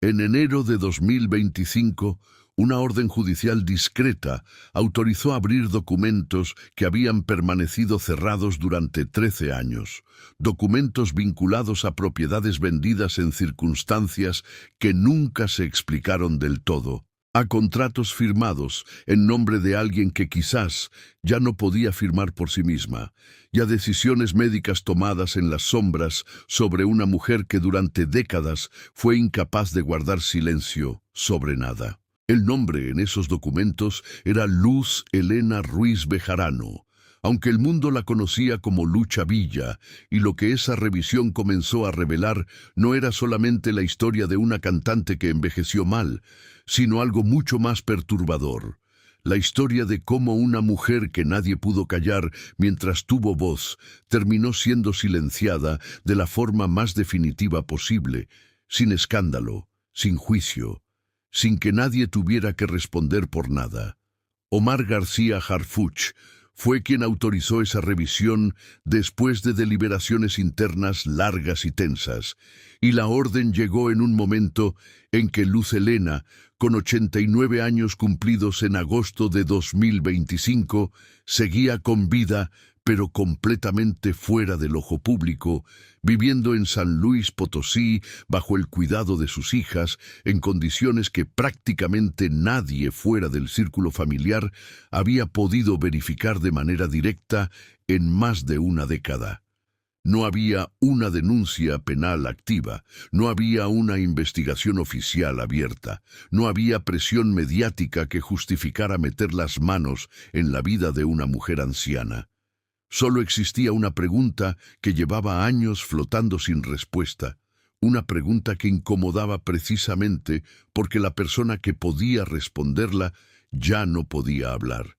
En enero de 2025, una orden judicial discreta autorizó abrir documentos que habían permanecido cerrados durante 13 años, documentos vinculados a propiedades vendidas en circunstancias que nunca se explicaron del todo, a contratos firmados en nombre de alguien que quizás ya no podía firmar por sí misma, y a decisiones médicas tomadas en las sombras sobre una mujer que durante décadas fue incapaz de guardar silencio sobre nada. El nombre en esos documentos era Luz Helena Ruiz Bejarano, aunque el mundo la conocía como Lucha Villa, y lo que esa revisión comenzó a revelar no era solamente la historia de una cantante que envejeció mal, sino algo mucho más perturbador. La historia de cómo una mujer que nadie pudo callar mientras tuvo voz terminó siendo silenciada de la forma más definitiva posible, sin escándalo, sin juicio, sin que nadie tuviera que responder por nada. Omar García Harfuch fue quien autorizó esa revisión después de deliberaciones internas largas y tensas, y la orden llegó en un momento en que Luz Helena, con 89 años cumplidos en agosto de 2025, seguía con vida, pero completamente fuera del ojo público, viviendo en San Luis Potosí bajo el cuidado de sus hijas, en condiciones que prácticamente nadie fuera del círculo familiar había podido verificar de manera directa en más de una década. No había una denuncia penal activa, no había una investigación oficial abierta, no había presión mediática que justificara meter las manos en la vida de una mujer anciana. Solo existía una pregunta que llevaba años flotando sin respuesta, una pregunta que incomodaba precisamente porque la persona que podía responderla ya no podía hablar.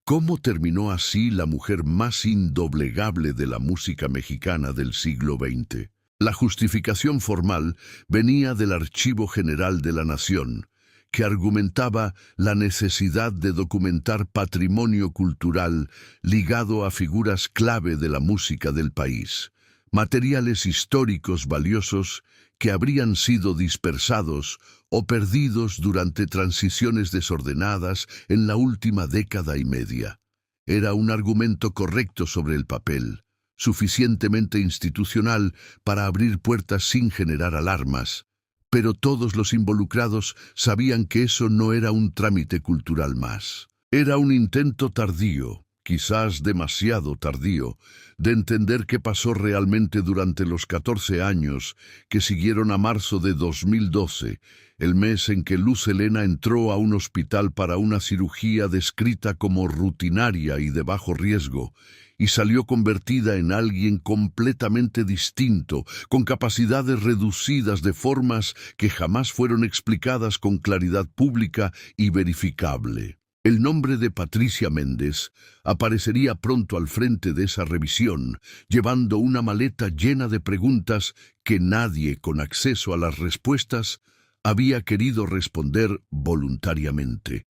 ¿Cómo terminó así la mujer más indoblegable de la música mexicana del siglo XX? La justificación formal venía del Archivo General de la Nación, que argumentaba la necesidad de documentar patrimonio cultural ligado a figuras clave de la música del país, materiales históricos valiosos que habrían sido dispersados o perdidos durante transiciones desordenadas en la última década y media. Era un argumento correcto sobre el papel, suficientemente institucional para abrir puertas sin generar alarmas, pero todos los involucrados sabían que eso no era un trámite cultural más. Era un intento tardío, quizás demasiado tardío, de entender qué pasó realmente durante los 14 años que siguieron a marzo de 2012, el mes en que Luz Helena entró a un hospital para una cirugía descrita como rutinaria y de bajo riesgo, y salió convertida en alguien completamente distinto, con capacidades reducidas de formas que jamás fueron explicadas con claridad pública y verificable. El nombre de Patricia Méndez aparecería pronto al frente de esa revisión, llevando una maleta llena de preguntas que nadie con acceso a las respuestas había querido responder voluntariamente.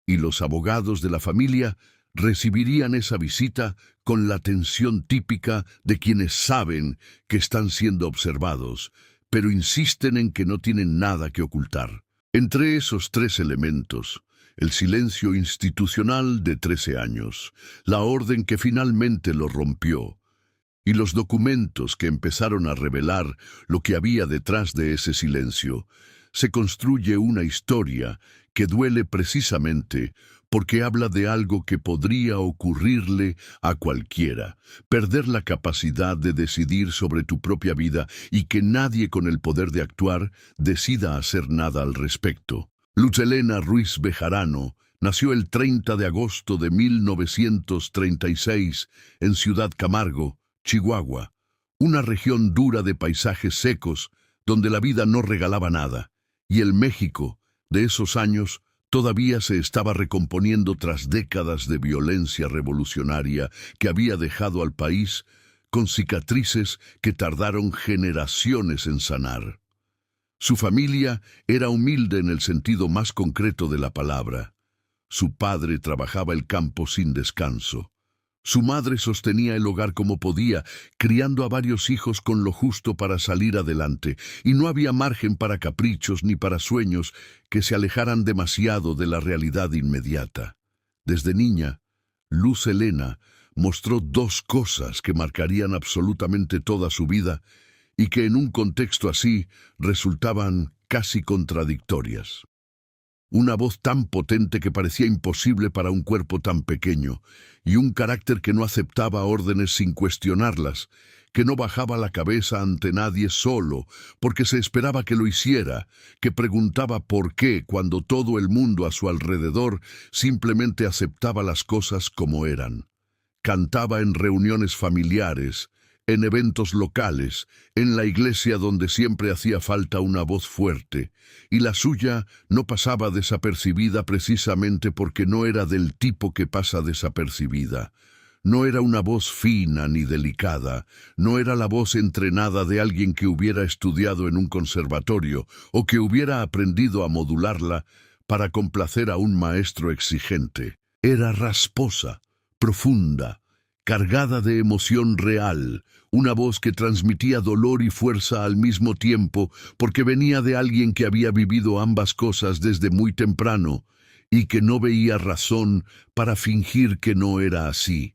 Y los abogados de la familia recibirían esa visita con la tensión típica de quienes saben que están siendo observados, pero insisten en que no tienen nada que ocultar. Entre esos tres elementos, el silencio institucional de 13 años, la orden que finalmente lo rompió, y los documentos que empezaron a revelar lo que había detrás de ese silencio, se construye una historia que duele precisamente porque habla de algo que podría ocurrirle a cualquiera, perder la capacidad de decidir sobre tu propia vida y que nadie con el poder de actuar decida hacer nada al respecto. Luz Helena Ruiz Bejarano nació el 30 de agosto de 1936 en Ciudad Camargo, Chihuahua, una región dura de paisajes secos donde la vida no regalaba nada, y el México de esos años todavía se estaba recomponiendo tras décadas de violencia revolucionaria que había dejado al país con cicatrices que tardaron generaciones en sanar. Su familia era humilde en el sentido más concreto de la palabra. Su padre trabajaba el campo sin descanso. Su madre sostenía el hogar como podía, criando a varios hijos con lo justo para salir adelante, y no había margen para caprichos ni para sueños que se alejaran demasiado de la realidad inmediata. Desde niña, Luz Helena mostró dos cosas que marcarían absolutamente toda su vida y que en un contexto así resultaban casi contradictorias. Una voz tan potente que parecía imposible para un cuerpo tan pequeño, y un carácter que no aceptaba órdenes sin cuestionarlas, que no bajaba la cabeza ante nadie solo, porque se esperaba que lo hiciera, que preguntaba por qué cuando todo el mundo a su alrededor simplemente aceptaba las cosas como eran. Cantaba en reuniones familiares, en eventos locales, en la iglesia donde siempre hacía falta una voz fuerte, y la suya no pasaba desapercibida precisamente porque no era del tipo que pasa desapercibida. No era una voz fina ni delicada, no era la voz entrenada de alguien que hubiera estudiado en un conservatorio o que hubiera aprendido a modularla para complacer a un maestro exigente. Era rasposa, profunda, cargada de emoción real, una voz que transmitía dolor y fuerza al mismo tiempo, porque venía de alguien que había vivido ambas cosas desde muy temprano y que no veía razón para fingir que no era así.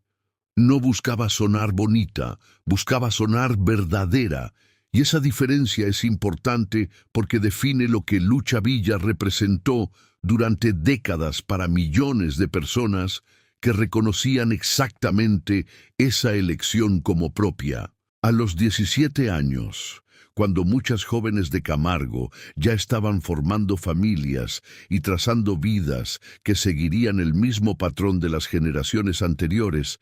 No buscaba sonar bonita, buscaba sonar verdadera, y esa diferencia es importante porque define lo que Lucha Villa representó durante décadas para millones de personas que reconocían exactamente esa elección como propia. A los 17 años, cuando muchas jóvenes de Camargo ya estaban formando familias y trazando vidas que seguirían el mismo patrón de las generaciones anteriores,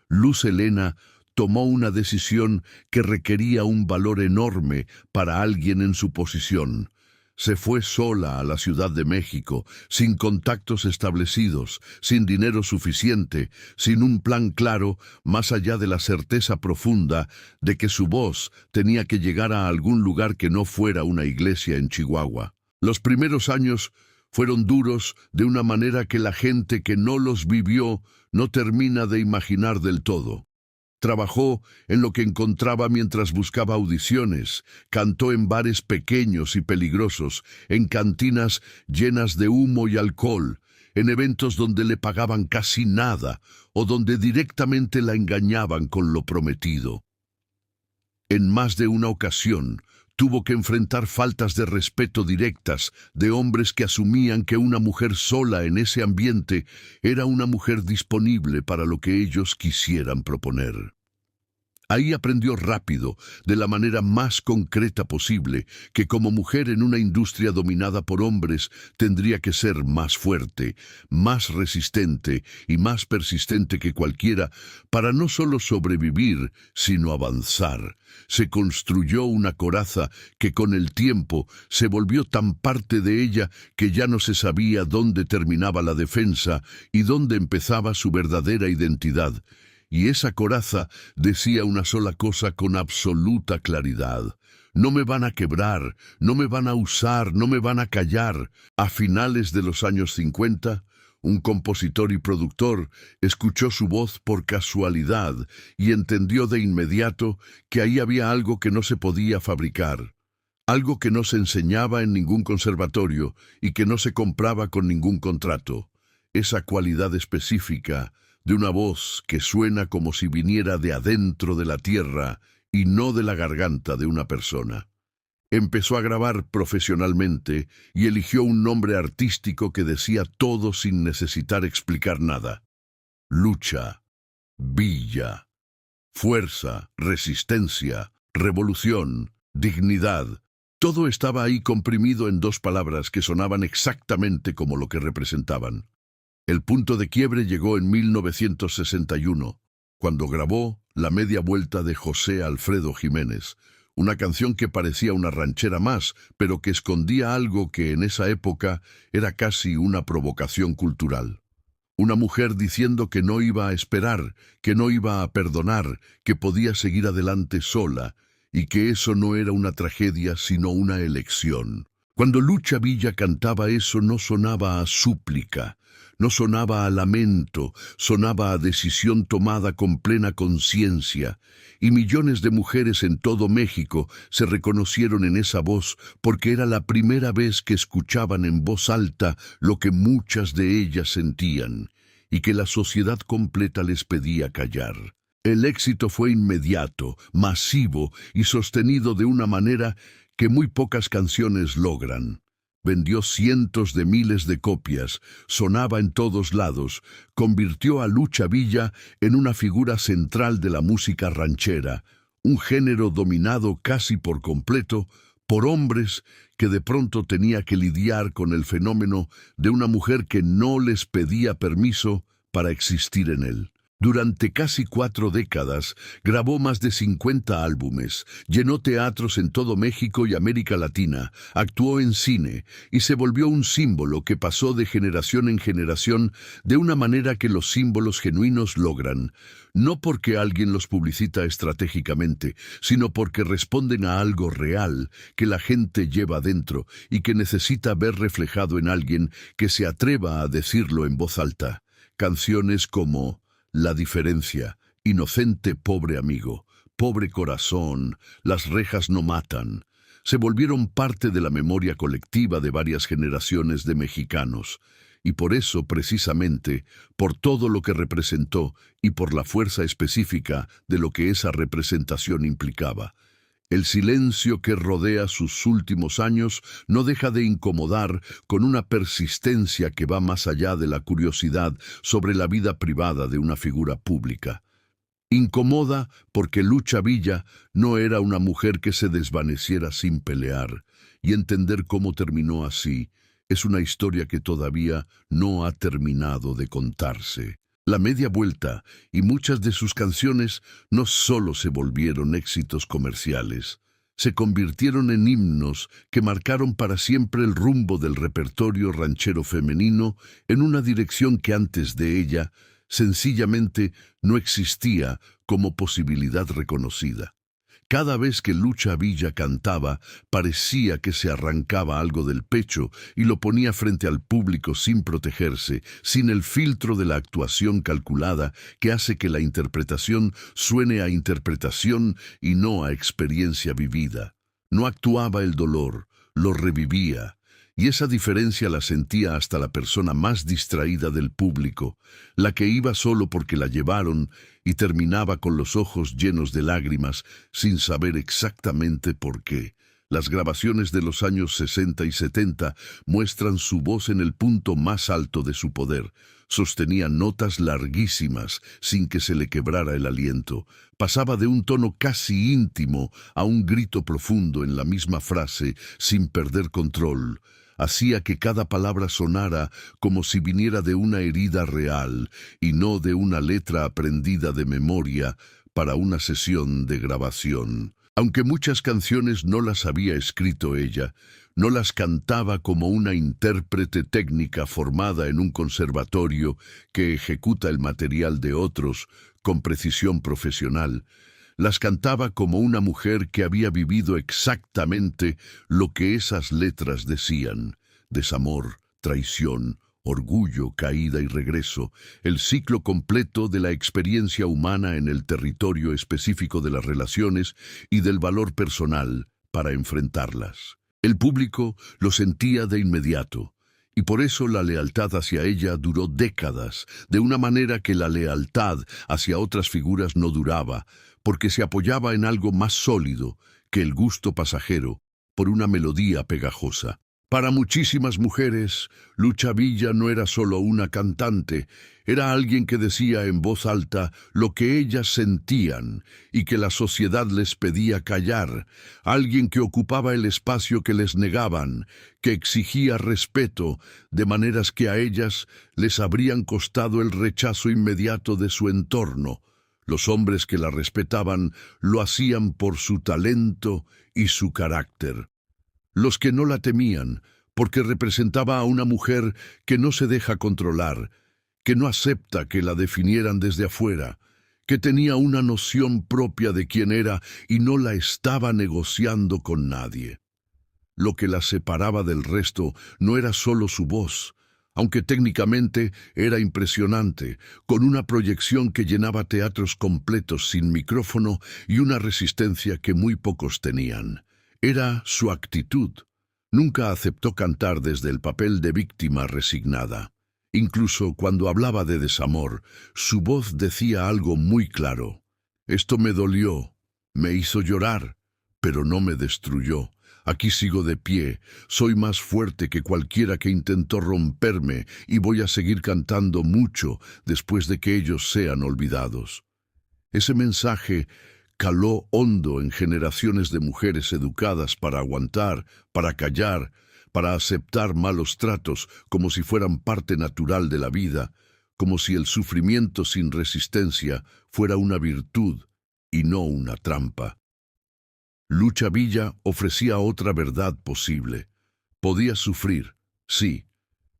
Luz Helena tomó una decisión que requería un valor enorme para alguien en su posición. Se fue sola a la Ciudad de México, sin contactos establecidos, sin dinero suficiente, sin un plan claro, más allá de la certeza profunda de que su voz tenía que llegar a algún lugar que no fuera una iglesia en Chihuahua. Los primeros años fueron duros de una manera que la gente que no los vivió no termina de imaginar del todo. Trabajó en lo que encontraba mientras buscaba audiciones, cantó en bares pequeños y peligrosos, en cantinas llenas de humo y alcohol, en eventos donde le pagaban casi nada o donde directamente la engañaban con lo prometido. En más de una ocasión, tuvo que enfrentar faltas de respeto directas de hombres que asumían que una mujer sola en ese ambiente era una mujer disponible para lo que ellos quisieran proponer. Ahí aprendió rápido, de la manera más concreta posible, que como mujer en una industria dominada por hombres tendría que ser más fuerte, más resistente y más persistente que cualquiera para no solo sobrevivir, sino avanzar. Se construyó una coraza que con el tiempo se volvió tan parte de ella que ya no se sabía dónde terminaba la defensa y dónde empezaba su verdadera identidad. Y esa coraza decía una sola cosa con absoluta claridad: no me van a quebrar, no me van a usar, no me van a callar. A finales de los años 50, un compositor y productor escuchó su voz por casualidad y entendió de inmediato que ahí había algo que no se podía fabricar, algo que no se enseñaba en ningún conservatorio y que no se compraba con ningún contrato. Esa cualidad específica de una voz que suena como si viniera de adentro de la tierra y no de la garganta de una persona. Empezó a grabar profesionalmente y eligió un nombre artístico que decía todo sin necesitar explicar nada: Lucha Villa. Fuerza, resistencia, revolución, dignidad. Todo estaba ahí comprimido en dos palabras que sonaban exactamente como lo que representaban. El punto de quiebre llegó en 1961, cuando grabó La media vuelta de José Alfredo Jiménez, una canción que parecía una ranchera más, pero que escondía algo que en esa época era casi una provocación cultural. Una mujer diciendo que no iba a esperar, que no iba a perdonar, que podía seguir adelante sola, y que eso no era una tragedia sino una elección. Cuando Lucha Villa cantaba eso no sonaba a súplica, no sonaba a lamento, sonaba a decisión tomada con plena conciencia, y millones de mujeres en todo México se reconocieron en esa voz porque era la primera vez que escuchaban en voz alta lo que muchas de ellas sentían, y que la sociedad completa les pedía callar. El éxito fue inmediato, masivo y sostenido de una manera que muy pocas canciones logran. Vendió cientos de miles de copias, sonaba en todos lados, convirtió a Lucha Villa en una figura central de la música ranchera, un género dominado casi por completo por hombres que de pronto tenía que lidiar con el fenómeno de una mujer que no les pedía permiso para existir en él. Durante casi 4 décadas grabó más de 50 álbumes, llenó teatros en todo México y América Latina, actuó en cine y se volvió un símbolo que pasó de generación en generación de una manera que los símbolos genuinos logran, no porque alguien los publicita estratégicamente, sino porque responden a algo real que la gente lleva dentro y que necesita ver reflejado en alguien que se atreva a decirlo en voz alta. Canciones como La diferencia, Inocente pobre amigo, Pobre corazón, Las rejas no matan, se volvieron parte de la memoria colectiva de varias generaciones de mexicanos, y por eso, precisamente, por todo lo que representó y por la fuerza específica de lo que esa representación implicaba. El silencio que rodea sus últimos años no deja de incomodar con una persistencia que va más allá de la curiosidad sobre la vida privada de una figura pública. Incomoda porque Lucha Villa no era una mujer que se desvaneciera sin pelear, y entender cómo terminó así es una historia que todavía no ha terminado de contarse. La Media Vuelta y muchas de sus canciones no solo se volvieron éxitos comerciales, se convirtieron en himnos que marcaron para siempre el rumbo del repertorio ranchero femenino en una dirección que antes de ella sencillamente no existía como posibilidad reconocida. Cada vez que Lucha Villa cantaba, parecía que se arrancaba algo del pecho y lo ponía frente al público sin protegerse, sin el filtro de la actuación calculada que hace que la interpretación suene a interpretación y no a experiencia vivida. No actuaba el dolor, lo revivía. Y esa diferencia la sentía hasta la persona más distraída del público, la que iba solo porque la llevaron y terminaba con los ojos llenos de lágrimas sin saber exactamente por qué. Las grabaciones de los años 60 y 70 muestran su voz en el punto más alto de su poder. Sostenía notas larguísimas sin que se le quebrara el aliento. Pasaba de un tono casi íntimo a un grito profundo en la misma frase sin perder control. Hacía que cada palabra sonara como si viniera de una herida real y no de una letra aprendida de memoria para una sesión de grabación. Aunque muchas canciones no las había escrito ella, no las cantaba como una intérprete técnica formada en un conservatorio que ejecuta el material de otros con precisión profesional. Las cantaba como una mujer que había vivido exactamente lo que esas letras decían: desamor, traición, orgullo, caída y regreso, el ciclo completo de la experiencia humana en el territorio específico de las relaciones y del valor personal para enfrentarlas. El público lo sentía de inmediato, y por eso la lealtad hacia ella duró décadas, de una manera que la lealtad hacia otras figuras no duraba, porque se apoyaba en algo más sólido que el gusto pasajero por una melodía pegajosa. Para muchísimas mujeres, Lucha Villa no era solo una cantante, era alguien que decía en voz alta lo que ellas sentían y que la sociedad les pedía callar, alguien que ocupaba el espacio que les negaban, que exigía respeto, de maneras que a ellas les habrían costado el rechazo inmediato de su entorno. Los hombres que la respetaban lo hacían por su talento y su carácter. Los que no la temían, porque representaba a una mujer que no se deja controlar, que no acepta que la definieran desde afuera, que tenía una noción propia de quién era y no la estaba negociando con nadie. Lo que la separaba del resto no era solo su voz, aunque técnicamente era impresionante, con una proyección que llenaba teatros completos sin micrófono y una resistencia que muy pocos tenían. Era su actitud. Nunca aceptó cantar desde el papel de víctima resignada. Incluso cuando hablaba de desamor, su voz decía algo muy claro. Esto me dolió, me hizo llorar, pero no me destruyó. Aquí sigo de pie, soy más fuerte que cualquiera que intentó romperme y voy a seguir cantando mucho después de que ellos sean olvidados. Ese mensaje caló hondo en generaciones de mujeres educadas para aguantar, para callar, para aceptar malos tratos como si fueran parte natural de la vida, como si el sufrimiento sin resistencia fuera una virtud y no una trampa. Lucha Villa ofrecía otra verdad posible. Podías sufrir, sí,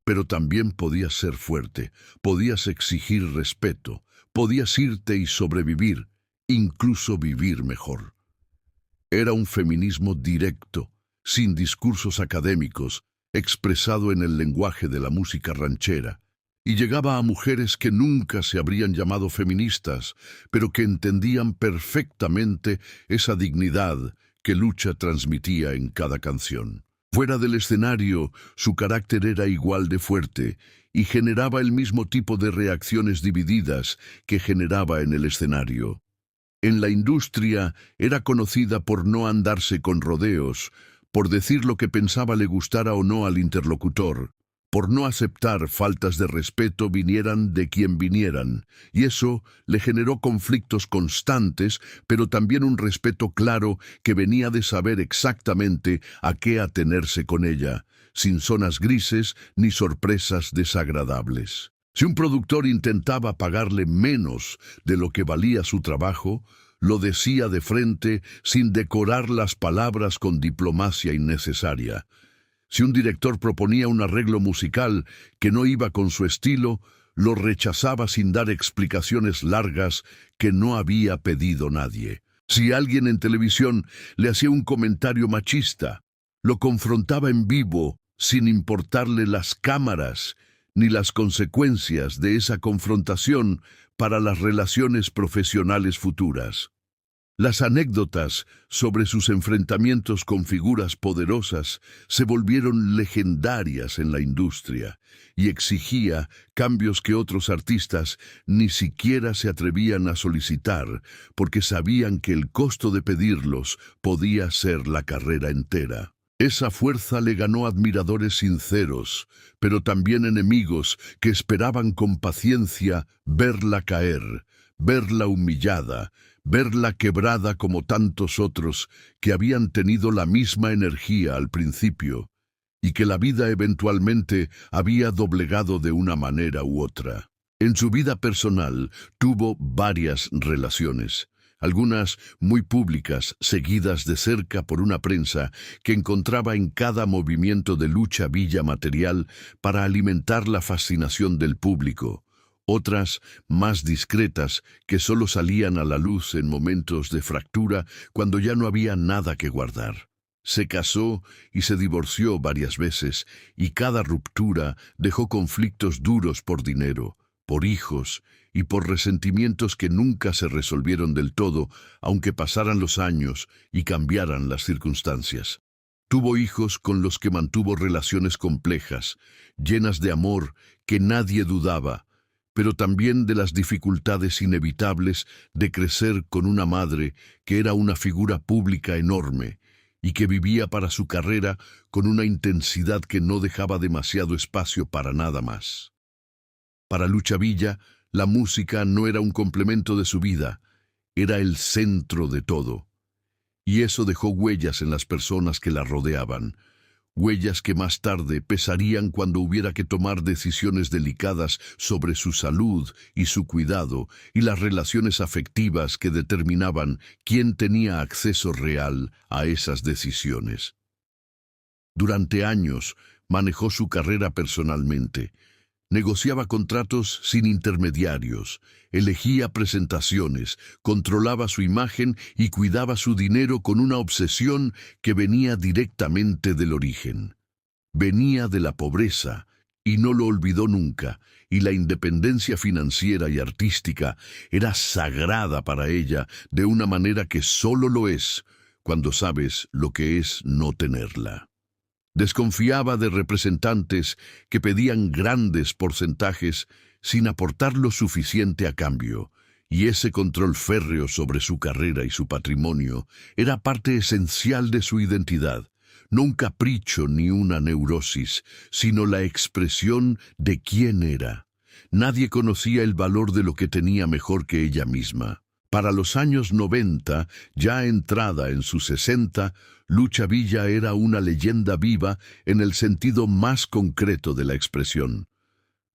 pero también podías ser fuerte, podías exigir respeto, podías irte y sobrevivir, incluso vivir mejor. Era un feminismo directo, sin discursos académicos, expresado en el lenguaje de la música ranchera, y llegaba a mujeres que nunca se habrían llamado feministas, pero que entendían perfectamente esa dignidad que Lucha transmitía en cada canción. Fuera del escenario, su carácter era igual de fuerte y generaba el mismo tipo de reacciones divididas que generaba en el escenario. En la industria era conocida por no andarse con rodeos, por decir lo que pensaba le gustara o no al interlocutor, por no aceptar faltas de respeto vinieran de quien vinieran, y eso le generó conflictos constantes, pero también un respeto claro que venía de saber exactamente a qué atenerse con ella, sin zonas grises ni sorpresas desagradables. Si un productor intentaba pagarle menos de lo que valía su trabajo, lo decía de frente sin decorar las palabras con diplomacia innecesaria. Si un director proponía un arreglo musical que no iba con su estilo, lo rechazaba sin dar explicaciones largas que no había pedido nadie. Si alguien en televisión le hacía un comentario machista, lo confrontaba en vivo sin importarle las cámaras ni las consecuencias de esa confrontación para las relaciones profesionales futuras. Las anécdotas sobre sus enfrentamientos con figuras poderosas se volvieron legendarias en la industria y exigía cambios que otros artistas ni siquiera se atrevían a solicitar porque sabían que el costo de pedirlos podía ser la carrera entera. Esa fuerza le ganó admiradores sinceros, pero también enemigos que esperaban con paciencia verla caer, verla humillada, verla quebrada como tantos otros que habían tenido la misma energía al principio y que la vida eventualmente había doblegado de una manera u otra. En su vida personal tuvo varias relaciones, algunas muy públicas, seguidas de cerca por una prensa que encontraba en cada movimiento de Lucha Villa material para alimentar la fascinación del público. Otras, más discretas, que solo salían a la luz en momentos de fractura cuando ya no había nada que guardar. Se casó y se divorció varias veces, y cada ruptura dejó conflictos duros por dinero, por hijos y por resentimientos que nunca se resolvieron del todo, aunque pasaran los años y cambiaran las circunstancias. Tuvo hijos con los que mantuvo relaciones complejas, llenas de amor que nadie dudaba, pero también de las dificultades inevitables de crecer con una madre que era una figura pública enorme y que vivía para su carrera con una intensidad que no dejaba demasiado espacio para nada más. Para Lucha Villa, la música no era un complemento de su vida, era el centro de todo. Y eso dejó huellas en las personas que la rodeaban, huellas que más tarde pesarían cuando hubiera que tomar decisiones delicadas sobre su salud y su cuidado y las relaciones afectivas que determinaban quién tenía acceso real a esas decisiones. Durante años manejó su carrera personalmente. Negociaba contratos sin intermediarios, elegía presentaciones, controlaba su imagen y cuidaba su dinero con una obsesión que venía directamente del origen. Venía de la pobreza, y no lo olvidó nunca, y la independencia financiera y artística era sagrada para ella de una manera que solo lo es cuando sabes lo que es no tenerla. Desconfiaba de representantes que pedían grandes porcentajes sin aportar lo suficiente a cambio, y ese control férreo sobre su carrera y su patrimonio era parte esencial de su identidad, no un capricho ni una neurosis, sino la expresión de quién era. Nadie conocía el valor de lo que tenía mejor que ella misma. Para los años 90, ya entrada en sus 60, Lucha Villa era una leyenda viva en el sentido más concreto de la expresión.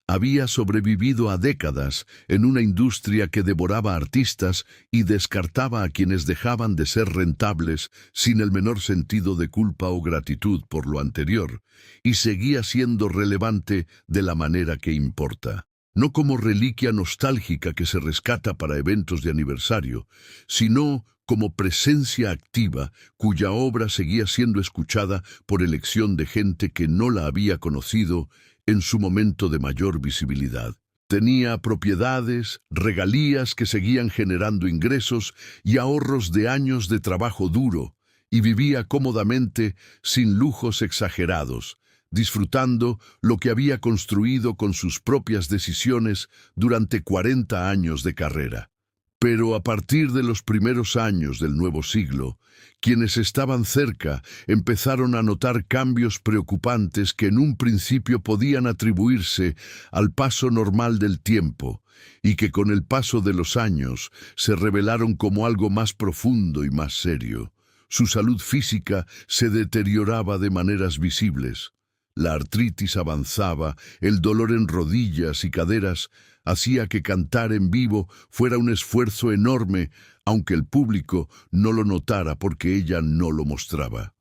Había sobrevivido a décadas en una industria que devoraba artistas y descartaba a quienes dejaban de ser rentables sin el menor sentido de culpa o gratitud por lo anterior, y seguía siendo relevante de la manera que importa. No como reliquia nostálgica que se rescata para eventos de aniversario, sino como presencia activa cuya obra seguía siendo escuchada por elección de gente que no la había conocido en su momento de mayor visibilidad. Tenía propiedades, regalías que seguían generando ingresos y ahorros de años de trabajo duro, y vivía cómodamente sin lujos exagerados, disfrutando lo que había construido con sus propias decisiones durante 40 años de carrera. Pero a partir de los primeros años del nuevo siglo, quienes estaban cerca empezaron a notar cambios preocupantes que en un principio podían atribuirse al paso normal del tiempo y que con el paso de los años se revelaron como algo más profundo y más serio. Su salud física se deterioraba de maneras visibles. La artritis avanzaba, el dolor en rodillas y caderas hacía que cantar en vivo fuera un esfuerzo enorme, aunque el público no lo notara porque ella no lo mostraba.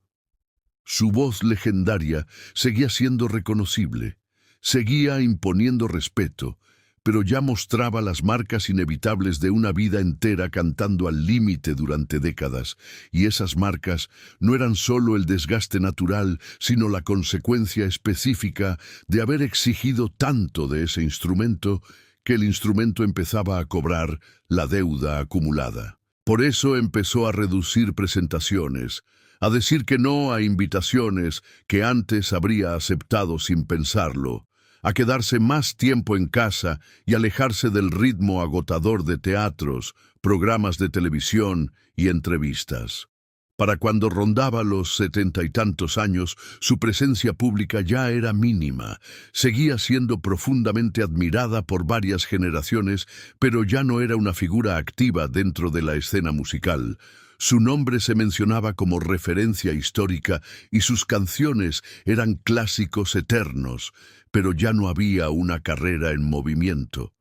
Su voz legendaria seguía siendo reconocible, seguía imponiendo respeto, pero ya mostraba las marcas inevitables de una vida entera cantando al límite durante décadas, y esas marcas no eran solo el desgaste natural, sino la consecuencia específica de haber exigido tanto de ese instrumento que el instrumento empezaba a cobrar la deuda acumulada. Por eso empezó a reducir presentaciones, a decir que no a invitaciones que antes habría aceptado sin pensarlo, a quedarse más tiempo en casa y alejarse del ritmo agotador de teatros, programas de televisión y entrevistas. Para cuando rondaba los 70 y tantos años, su presencia pública ya era mínima. Seguía siendo profundamente admirada por varias generaciones, pero ya no era una figura activa dentro de la escena musical. Su nombre se mencionaba como referencia histórica y sus canciones eran clásicos eternos, pero ya no había una carrera en movimiento.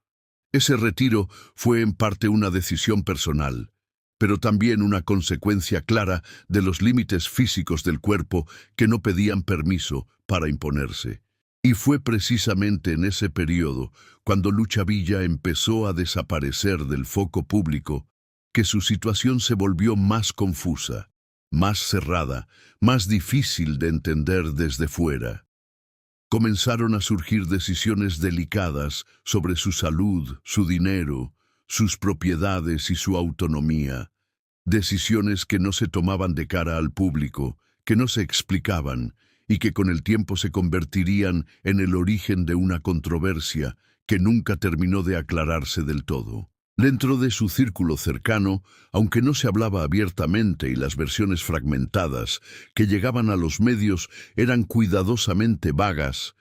Ese retiro fue en parte una decisión personal, pero también una consecuencia clara de los límites físicos del cuerpo que no pedían permiso para imponerse. Y fue precisamente en ese periodo, cuando Lucha Villa empezó a desaparecer del foco público, que su situación se volvió más confusa, más cerrada, más difícil de entender desde fuera. Comenzaron a surgir decisiones delicadas sobre su salud, su dinero, sus propiedades y su autonomía. Decisiones que no se tomaban de cara al público, que no se explicaban y que con el tiempo se convertirían en el origen de una controversia que nunca terminó de aclararse del todo. Dentro de su círculo cercano, aunque no se hablaba abiertamente y las versiones fragmentadas que llegaban a los medios eran cuidadosamente vagas,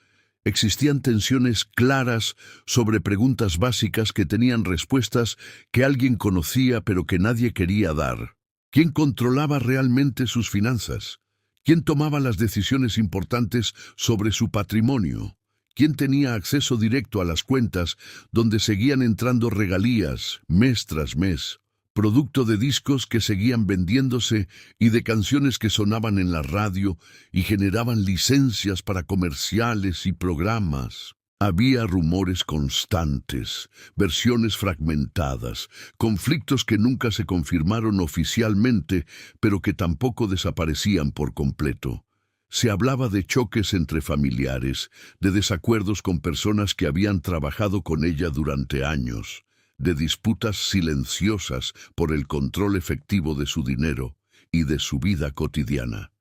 existían tensiones claras sobre preguntas básicas que tenían respuestas que alguien conocía pero que nadie quería dar. ¿Quién controlaba realmente sus finanzas? ¿Quién tomaba las decisiones importantes sobre su patrimonio? ¿Quién tenía acceso directo a las cuentas donde seguían entrando regalías mes tras mes, producto de discos que seguían vendiéndose y de canciones que sonaban en la radio y generaban licencias para comerciales y programas? Había rumores constantes, versiones fragmentadas, conflictos que nunca se confirmaron oficialmente, pero que tampoco desaparecían por completo. Se hablaba de choques entre familiares, de desacuerdos con personas que habían trabajado con ella durante años, de disputas silenciosas por el control efectivo de su dinero y de su vida cotidiana.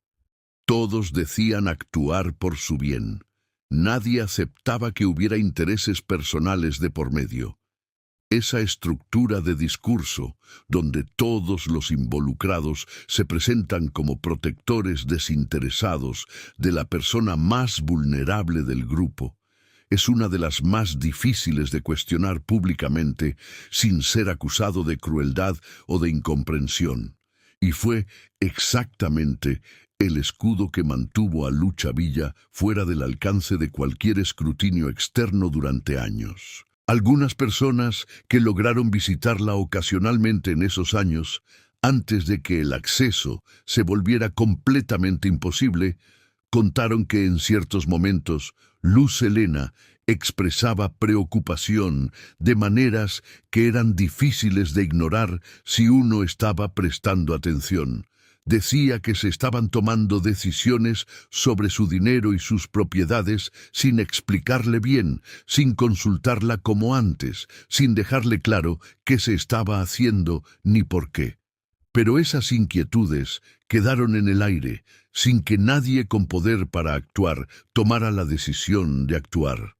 Todos decían actuar por su bien. Nadie aceptaba que hubiera intereses personales de por medio. Esa estructura de discurso, donde todos los involucrados se presentan como protectores desinteresados de la persona más vulnerable del grupo, es una de las más difíciles de cuestionar públicamente sin ser acusado de crueldad o de incomprensión. Y fue exactamente el escudo que mantuvo a Lucha Villa fuera del alcance de cualquier escrutinio externo durante años. Algunas personas que lograron visitarla ocasionalmente en esos años, antes de que el acceso se volviera completamente imposible, contaron que en ciertos momentos Luz Helena expresaba preocupación de maneras que eran difíciles de ignorar si uno estaba prestando atención. Decía que se estaban tomando decisiones sobre su dinero y sus propiedades sin explicarle bien, sin consultarla como antes, sin dejarle claro qué se estaba haciendo ni por qué. Pero esas inquietudes quedaron en el aire, sin que nadie con poder para actuar tomara la decisión de actuar.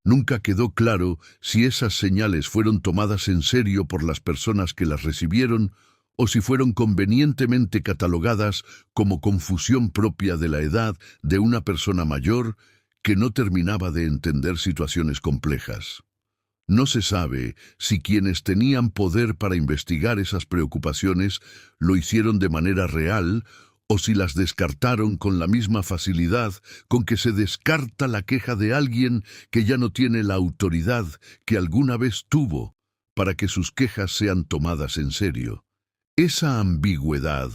Nunca quedó claro si esas señales fueron tomadas en serio por las personas que las recibieron o si fueron convenientemente catalogadas como confusión propia de la edad de una persona mayor que no terminaba de entender situaciones complejas. No se sabe si quienes tenían poder para investigar esas preocupaciones lo hicieron de manera real o si las descartaron con la misma facilidad con que se descarta la queja de alguien que ya no tiene la autoridad que alguna vez tuvo para que sus quejas sean tomadas en serio. Esa ambigüedad,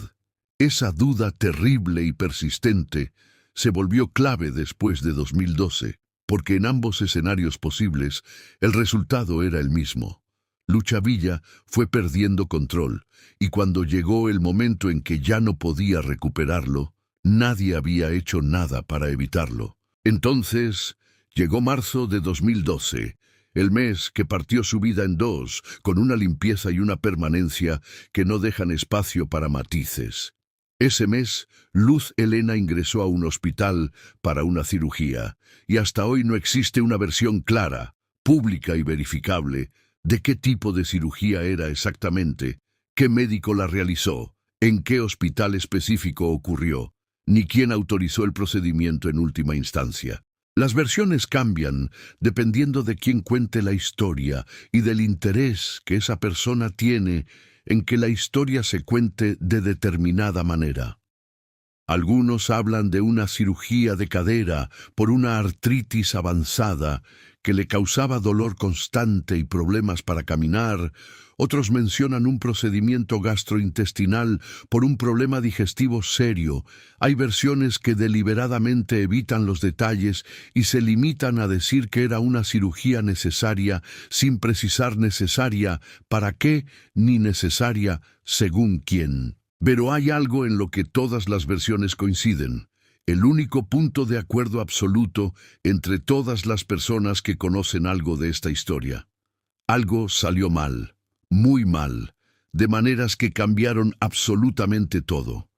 esa duda terrible y persistente, se volvió clave después de 2012, porque en ambos escenarios posibles el resultado era el mismo. Lucha Villa fue perdiendo control, y cuando llegó el momento en que ya no podía recuperarlo, nadie había hecho nada para evitarlo. Entonces, llegó marzo de 2012, el mes que partió su vida en dos, con una limpieza y una permanencia que no dejan espacio para matices. Ese mes, Luz Helena ingresó a un hospital para una cirugía, y hasta hoy no existe una versión clara, pública y verificable, de qué tipo de cirugía era exactamente, qué médico la realizó, en qué hospital específico ocurrió, ni quién autorizó el procedimiento en última instancia. Las versiones cambian dependiendo de quién cuente la historia y del interés que esa persona tiene en que la historia se cuente de determinada manera. Algunos hablan de una cirugía de cadera por una artritis avanzada que le causaba dolor constante y problemas para caminar. Otros mencionan un procedimiento gastrointestinal por un problema digestivo serio. Hay versiones que deliberadamente evitan los detalles y se limitan a decir que era una cirugía necesaria sin precisar necesaria para qué ni necesaria según quién. Pero hay algo en lo que todas las versiones coinciden. El único punto de acuerdo absoluto entre todas las personas que conocen algo de esta historia. Algo salió mal, muy mal, de maneras que cambiaron absolutamente todo.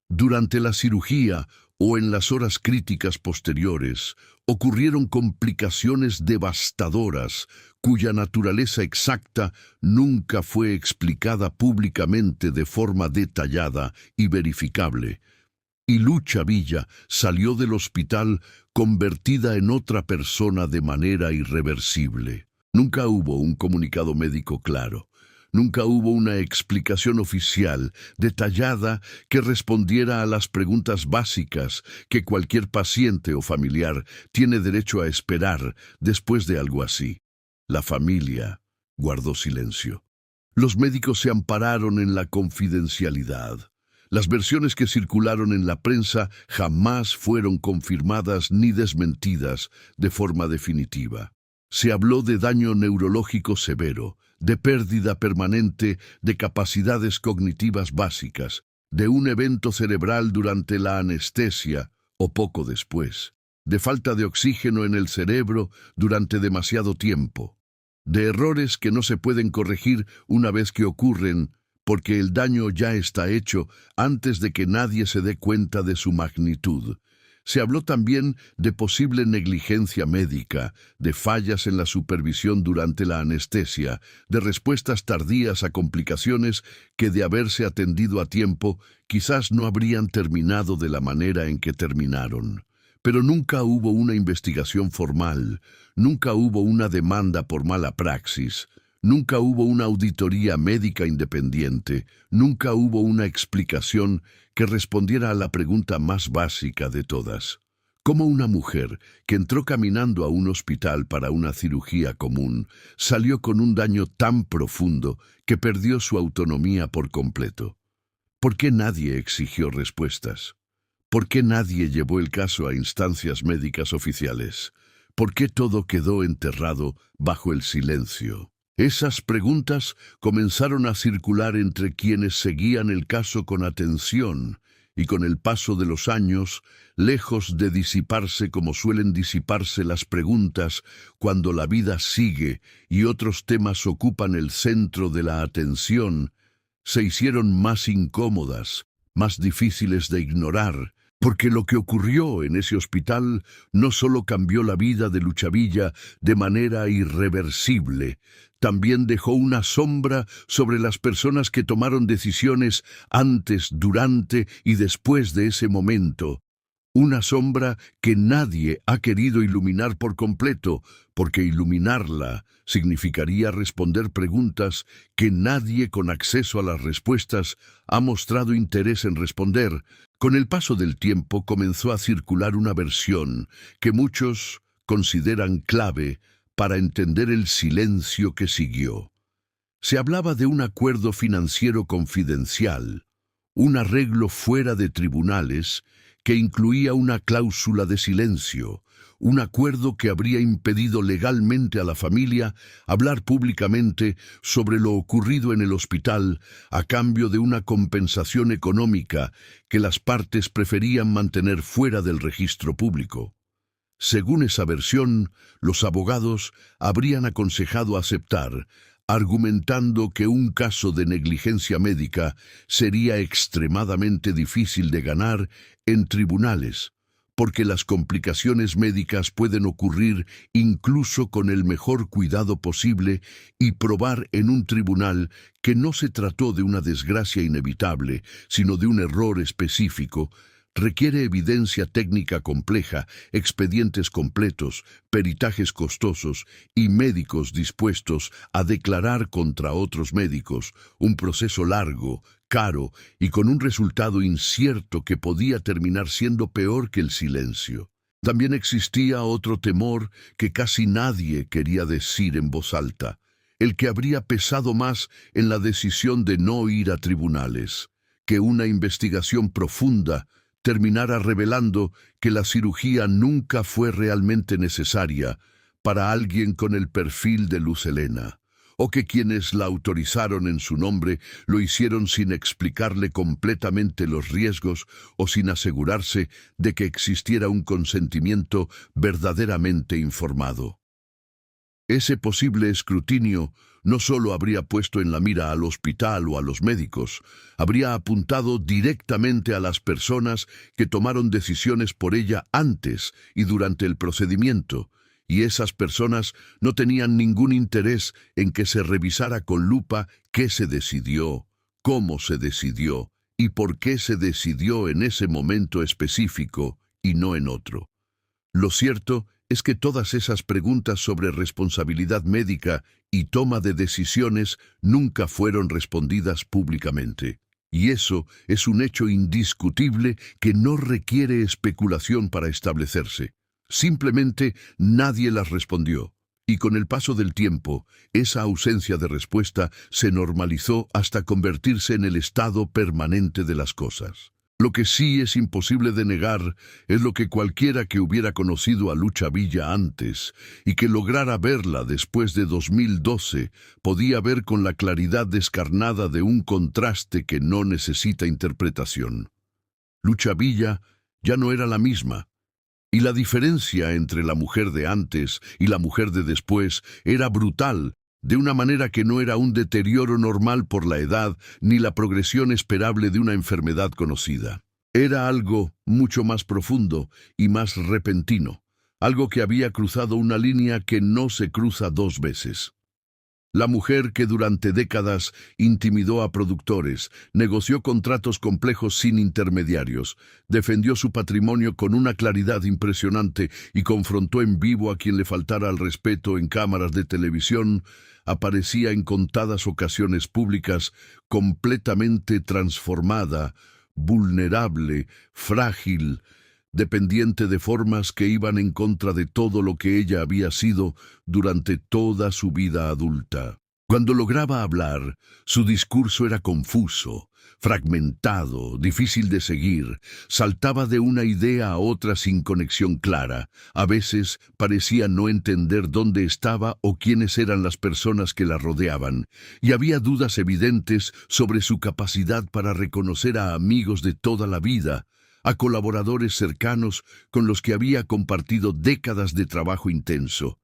Durante la cirugía o en las horas críticas posteriores, ocurrieron complicaciones devastadoras cuya naturaleza exacta nunca fue explicada públicamente de forma detallada y verificable. Y Lucha Villa salió del hospital convertida en otra persona de manera irreversible. Nunca hubo un comunicado médico claro. Nunca hubo una explicación oficial, detallada, que respondiera a las preguntas básicas que cualquier paciente o familiar tiene derecho a esperar después de algo así. La familia guardó silencio. Los médicos se ampararon en la confidencialidad. Las versiones que circularon en la prensa jamás fueron confirmadas ni desmentidas de forma definitiva. Se habló de daño neurológico severo, de pérdida permanente de capacidades cognitivas básicas, de un evento cerebral durante la anestesia o poco después, de falta de oxígeno en el cerebro durante demasiado tiempo, de errores que no se pueden corregir una vez que ocurren, porque el daño ya está hecho antes de que nadie se dé cuenta de su magnitud. Se habló también de posible negligencia médica, de fallas en la supervisión durante la anestesia, de respuestas tardías a complicaciones que, de haberse atendido a tiempo, quizás no habrían terminado de la manera en que terminaron. Pero nunca hubo una investigación formal, nunca hubo una demanda por mala praxis, nunca hubo una auditoría médica independiente, nunca hubo una explicación que respondiera a la pregunta más básica de todas. ¿Cómo una mujer que entró caminando a un hospital para una cirugía común salió con un daño tan profundo que perdió su autonomía por completo? ¿Por qué nadie exigió respuestas? ¿Por qué nadie llevó el caso a instancias médicas oficiales? ¿Por qué todo quedó enterrado bajo el silencio? Esas preguntas comenzaron a circular entre quienes seguían el caso con atención, y con el paso de los años, lejos de disiparse como suelen disiparse las preguntas cuando la vida sigue y otros temas ocupan el centro de la atención, se hicieron más incómodas, más difíciles de ignorar, porque lo que ocurrió en ese hospital no solo cambió la vida de Luchavilla de manera irreversible, también dejó una sombra sobre las personas que tomaron decisiones antes, durante y después de ese momento. Una sombra que nadie ha querido iluminar por completo, porque iluminarla significaría responder preguntas que nadie con acceso a las respuestas ha mostrado interés en responder. Con el paso del tiempo comenzó a circular una versión que muchos consideran clave para entender el silencio que siguió. Se hablaba de un acuerdo financiero confidencial, un arreglo fuera de tribunales que incluía una cláusula de silencio, un acuerdo que habría impedido legalmente a la familia hablar públicamente sobre lo ocurrido en el hospital a cambio de una compensación económica que las partes preferían mantener fuera del registro público. Según esa versión, los abogados habrían aconsejado aceptar, argumentando que un caso de negligencia médica sería extremadamente difícil de ganar en tribunales, porque las complicaciones médicas pueden ocurrir incluso con el mejor cuidado posible y probar en un tribunal que no se trató de una desgracia inevitable, sino de un error específico, requiere evidencia técnica compleja, expedientes completos, peritajes costosos y médicos dispuestos a declarar contra otros médicos, un proceso largo, caro y con un resultado incierto que podía terminar siendo peor que el silencio. También existía otro temor que casi nadie quería decir en voz alta, el que habría pesado más en la decisión de no ir a tribunales, que una investigación profunda terminara revelando que la cirugía nunca fue realmente necesaria para alguien con el perfil de Luz Helena, o que quienes la autorizaron en su nombre lo hicieron sin explicarle completamente los riesgos o sin asegurarse de que existiera un consentimiento verdaderamente informado. Ese posible escrutinio no solo habría puesto en la mira al hospital o a los médicos, habría apuntado directamente a las personas que tomaron decisiones por ella antes y durante el procedimiento, y esas personas no tenían ningún interés en que se revisara con lupa qué se decidió, cómo se decidió y por qué se decidió en ese momento específico y no en otro. Lo cierto es que todas esas preguntas sobre responsabilidad médica y toma de decisiones nunca fueron respondidas públicamente. Y eso es un hecho indiscutible que no requiere especulación para establecerse. Simplemente nadie las respondió. Y con el paso del tiempo, esa ausencia de respuesta se normalizó hasta convertirse en el estado permanente de las cosas. Lo que sí es imposible de negar es lo que cualquiera que hubiera conocido a Lucha Villa antes y que lograra verla después de 2012 podía ver con la claridad descarnada de un contraste que no necesita interpretación. Lucha Villa ya no era la misma. Y la diferencia entre la mujer de antes y la mujer de después era brutal, de una manera que no era un deterioro normal por la edad ni la progresión esperable de una enfermedad conocida. Era algo mucho más profundo y más repentino, algo que había cruzado una línea que no se cruza dos veces. La mujer que durante décadas intimidó a productores, negoció contratos complejos sin intermediarios, defendió su patrimonio con una claridad impresionante y confrontó en vivo a quien le faltara al respeto en cámaras de televisión, aparecía en contadas ocasiones públicas completamente transformada, vulnerable, frágil, dependiente de formas que iban en contra de todo lo que ella había sido durante toda su vida adulta. Cuando lograba hablar, su discurso era confuso, fragmentado, difícil de seguir, saltaba de una idea a otra sin conexión clara. A veces parecía no entender dónde estaba o quiénes eran las personas que la rodeaban, y había dudas evidentes sobre su capacidad para reconocer a amigos de toda la vida, a colaboradores cercanos con los que había compartido décadas de trabajo intenso.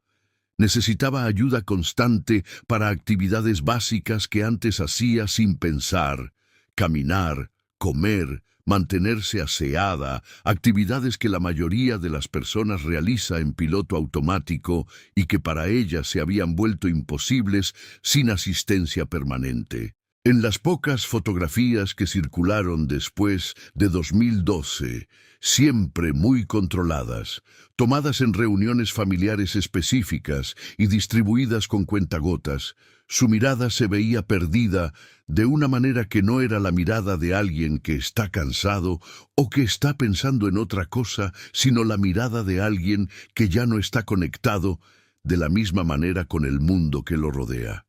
Necesitaba ayuda constante para actividades básicas que antes hacía sin pensar: caminar, comer, mantenerse aseada, actividades que la mayoría de las personas realiza en piloto automático y que para ella se habían vuelto imposibles sin asistencia permanente. En las pocas fotografías que circularon después de 2012, siempre muy controladas, tomadas en reuniones familiares específicas y distribuidas con cuentagotas, su mirada se veía perdida de una manera que no era la mirada de alguien que está cansado o que está pensando en otra cosa, sino la mirada de alguien que ya no está conectado de la misma manera con el mundo que lo rodea.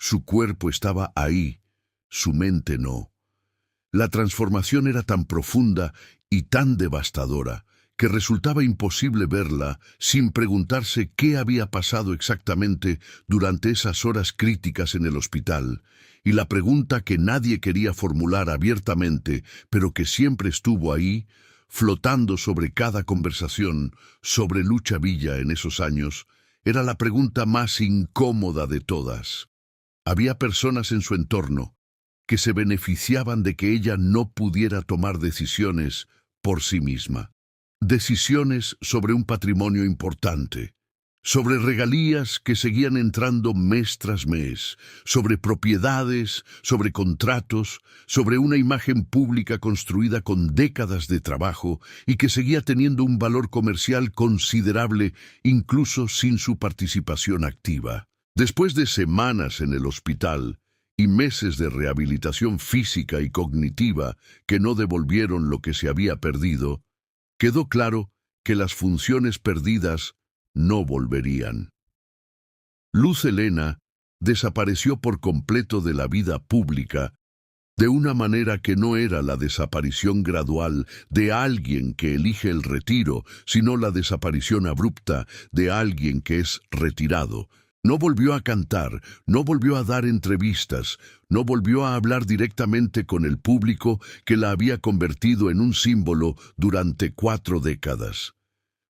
Su cuerpo estaba ahí, su mente no. La transformación era tan profunda y tan devastadora que resultaba imposible verla sin preguntarse qué había pasado exactamente durante esas horas críticas en el hospital, y la pregunta que nadie quería formular abiertamente, pero que siempre estuvo ahí, flotando sobre cada conversación sobre Lucha Villa en esos años, era la pregunta más incómoda de todas. Había personas en su entorno que se beneficiaban de que ella no pudiera tomar decisiones por sí misma. Decisiones sobre un patrimonio importante, sobre regalías que seguían entrando mes tras mes, sobre propiedades, sobre contratos, sobre una imagen pública construida con décadas de trabajo y que seguía teniendo un valor comercial considerable incluso sin su participación activa. Después de semanas en el hospital y meses de rehabilitación física y cognitiva que no devolvieron lo que se había perdido, quedó claro que las funciones perdidas no volverían. Luz Helena desapareció por completo de la vida pública, de una manera que no era la desaparición gradual de alguien que elige el retiro, sino la desaparición abrupta de alguien que es retirado. No volvió a cantar, no volvió a dar entrevistas, no volvió a hablar directamente con el público que la había convertido en un símbolo durante 4 décadas.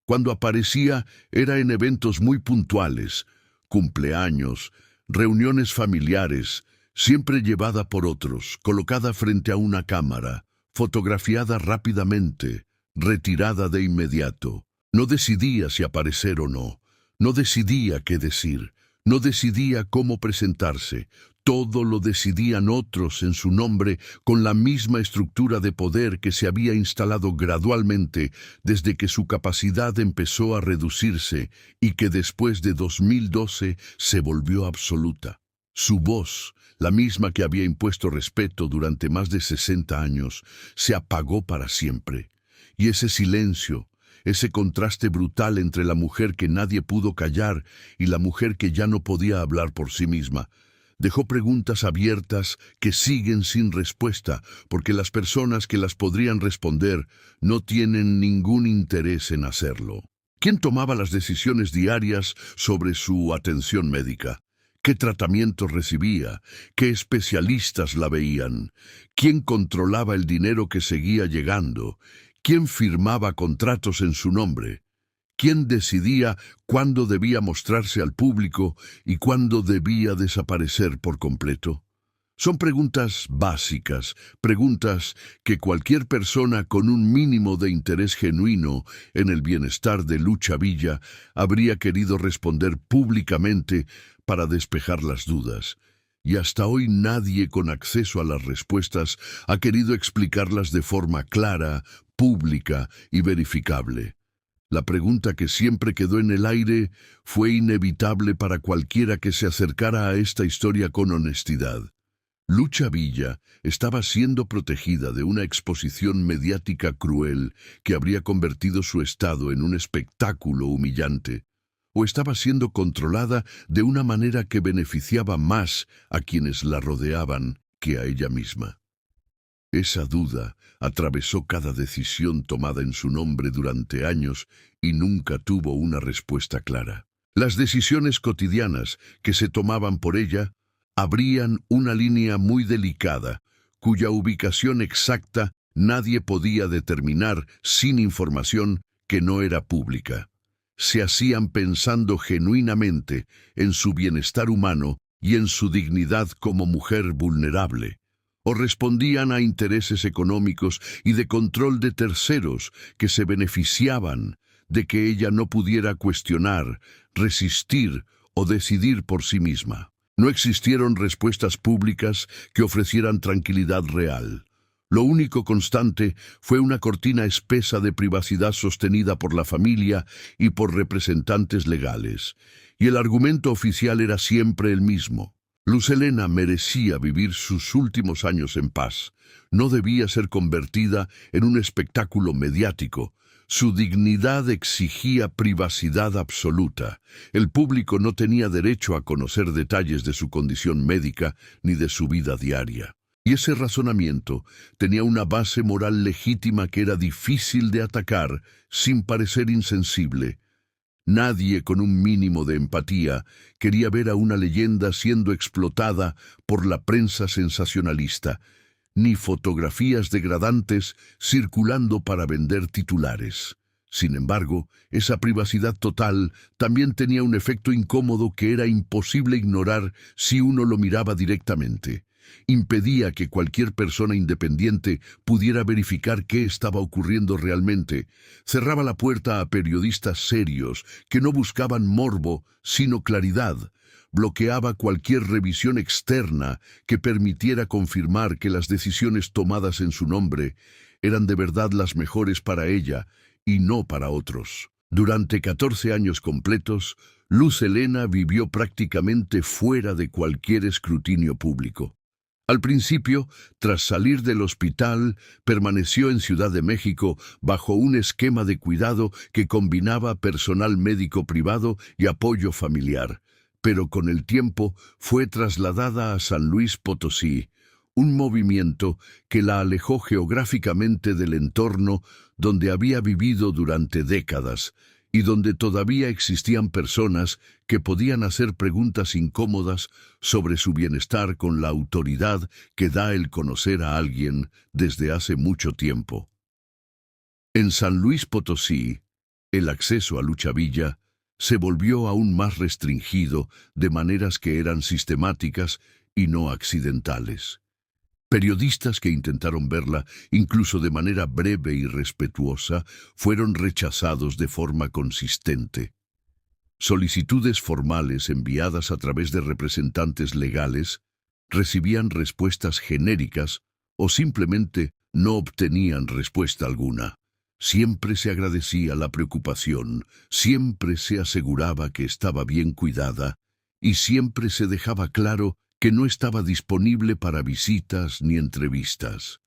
Cuando aparecía era en eventos muy puntuales, cumpleaños, reuniones familiares, siempre llevada por otros, colocada frente a una cámara, fotografiada rápidamente, retirada de inmediato. No decidía si aparecer o no, no decidía qué decir, no decidía cómo presentarse. Todo lo decidían otros en su nombre con la misma estructura de poder que se había instalado gradualmente desde que su capacidad empezó a reducirse y que después de 2012 se volvió absoluta. Su voz, la misma que había impuesto respeto durante más de 60 años, se apagó para siempre. Y ese silencio, ese contraste brutal entre la mujer que nadie pudo callar y la mujer que ya no podía hablar por sí misma. Dejó preguntas abiertas que siguen sin respuesta, porque las personas que las podrían responder no tienen ningún interés en hacerlo. ¿Quién tomaba las decisiones diarias sobre su atención médica? ¿Qué tratamientos recibía? ¿Qué especialistas la veían? ¿Quién controlaba el dinero que seguía llegando? ¿Quién firmaba contratos en su nombre? ¿Quién decidía cuándo debía mostrarse al público y cuándo debía desaparecer por completo? Son preguntas básicas, preguntas que cualquier persona con un mínimo de interés genuino en el bienestar de Lucha Villa habría querido responder públicamente para despejar las dudas. Y hasta hoy nadie con acceso a las respuestas ha querido explicarlas de forma clara, pública y verificable. La pregunta que siempre quedó en el aire fue inevitable para cualquiera que se acercara a esta historia con honestidad. Lucha Villa estaba siendo protegida de una exposición mediática cruel que habría convertido su estado en un espectáculo humillante, o estaba siendo controlada de una manera que beneficiaba más a quienes la rodeaban que a ella misma. Esa duda atravesó cada decisión tomada en su nombre durante años y nunca tuvo una respuesta clara. Las decisiones cotidianas que se tomaban por ella abrían una línea muy delicada, cuya ubicación exacta nadie podía determinar sin información que no era pública. Se hacían pensando genuinamente en su bienestar humano y en su dignidad como mujer vulnerable, o respondían a intereses económicos y de control de terceros que se beneficiaban de que ella no pudiera cuestionar, resistir o decidir por sí misma. No existieron respuestas públicas que ofrecieran tranquilidad real. Lo único constante fue una cortina espesa de privacidad sostenida por la familia y por representantes legales, y el argumento oficial era siempre el mismo. Luz Helena merecía vivir sus últimos años en paz. No debía ser convertida en un espectáculo mediático. Su dignidad exigía privacidad absoluta. El público no tenía derecho a conocer detalles de su condición médica ni de su vida diaria. Y ese razonamiento tenía una base moral legítima que era difícil de atacar sin parecer insensible. Nadie con un mínimo de empatía quería ver a una leyenda siendo explotada por la prensa sensacionalista, ni fotografías degradantes circulando para vender titulares. Sin embargo, esa privacidad total también tenía un efecto incómodo que era imposible ignorar si uno lo miraba directamente. Impedía que cualquier persona independiente pudiera verificar qué estaba ocurriendo realmente. Cerraba la puerta a periodistas serios que no buscaban morbo, sino claridad. Bloqueaba cualquier revisión externa que permitiera confirmar que las decisiones tomadas en su nombre eran de verdad las mejores para ella y no para otros. Durante 14 años completos, Luz Helena vivió prácticamente fuera de cualquier escrutinio público. Al principio, tras salir del hospital, permaneció en Ciudad de México bajo un esquema de cuidado que combinaba personal médico privado y apoyo familiar, pero con el tiempo fue trasladada a San Luis Potosí, un movimiento que la alejó geográficamente del entorno donde había vivido durante décadas y donde todavía existían personas que podían hacer preguntas incómodas sobre su bienestar con la autoridad que da el conocer a alguien desde hace mucho tiempo. En San Luis Potosí, el acceso a Lucha Villa se volvió aún más restringido de maneras que eran sistemáticas y no accidentales. Periodistas que intentaron verla, incluso de manera breve y respetuosa, fueron rechazados de forma consistente. Solicitudes formales enviadas a través de representantes legales recibían respuestas genéricas o simplemente no obtenían respuesta alguna. Siempre se agradecía la preocupación, siempre se aseguraba que estaba bien cuidada y siempre se dejaba claro que no estaba disponible para visitas ni entrevistas.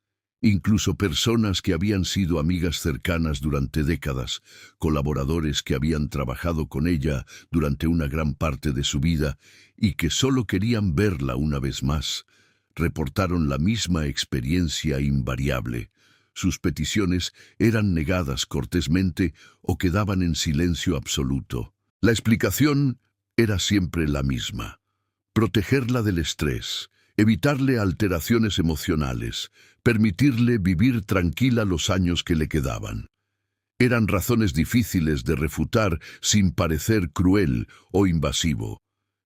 Incluso personas que habían sido amigas cercanas durante décadas, colaboradores que habían trabajado con ella durante una gran parte de su vida y que solo querían verla una vez más, reportaron la misma experiencia invariable. Sus peticiones eran negadas cortésmente o quedaban en silencio absoluto. La explicación era siempre la misma: protegerla del estrés, evitarle alteraciones emocionales, permitirle vivir tranquila los años que le quedaban. Eran razones difíciles de refutar sin parecer cruel o invasivo,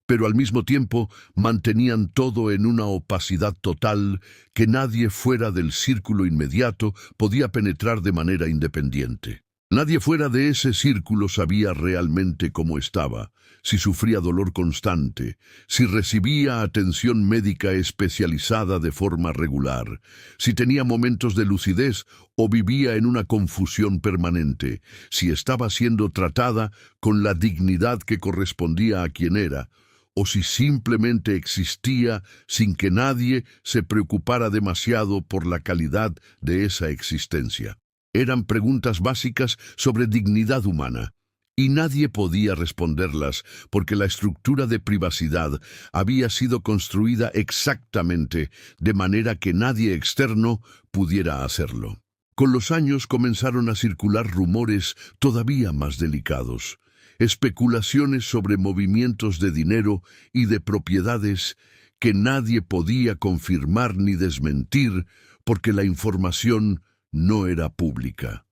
pero al mismo tiempo mantenían todo en una opacidad total que nadie fuera del círculo inmediato podía penetrar de manera independiente. Nadie fuera de ese círculo sabía realmente cómo estaba, si sufría dolor constante, si recibía atención médica especializada de forma regular, si tenía momentos de lucidez o vivía en una confusión permanente, si estaba siendo tratada con la dignidad que correspondía a quien era, o si simplemente existía sin que nadie se preocupara demasiado por la calidad de esa existencia. Eran preguntas básicas sobre dignidad humana, y nadie podía responderlas porque la estructura de privacidad había sido construida exactamente de manera que nadie externo pudiera hacerlo. Con los años comenzaron a circular rumores todavía más delicados, especulaciones sobre movimientos de dinero y de propiedades que nadie podía confirmar ni desmentir porque la información no era pública.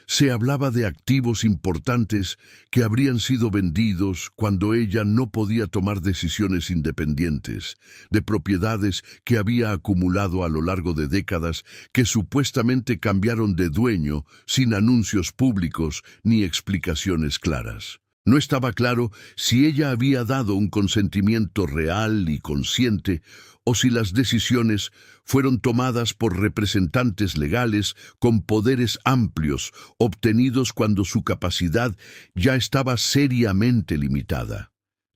Se hablaba de activos importantes que habrían sido vendidos cuando ella no podía tomar decisiones independientes, de propiedades que había acumulado a lo largo de décadas que supuestamente cambiaron de dueño sin anuncios públicos ni explicaciones claras. No estaba claro si ella había dado un consentimiento real y consciente o si las decisiones fueron tomadas por representantes legales con poderes amplios obtenidos cuando su capacidad ya estaba seriamente limitada.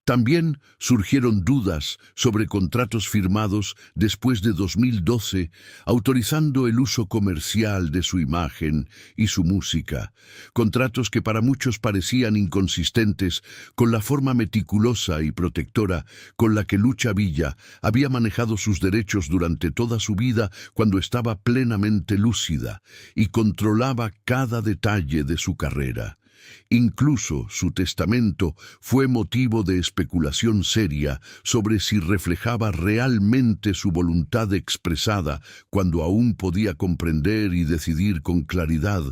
También surgieron dudas sobre contratos firmados después de 2012, autorizando el uso comercial de su imagen y su música, contratos que para muchos parecían inconsistentes con la forma meticulosa y protectora con la que Lucha Villa había manejado sus derechos durante toda su vida cuando estaba plenamente lúcida y controlaba cada detalle de su carrera. Incluso su testamento fue motivo de especulación seria sobre si reflejaba realmente su voluntad expresada cuando aún podía comprender y decidir con claridad,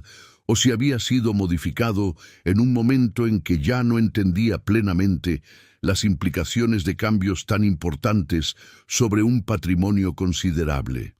o si había sido modificado en un momento en que ya no entendía plenamente las implicaciones de cambios tan importantes sobre un patrimonio considerable.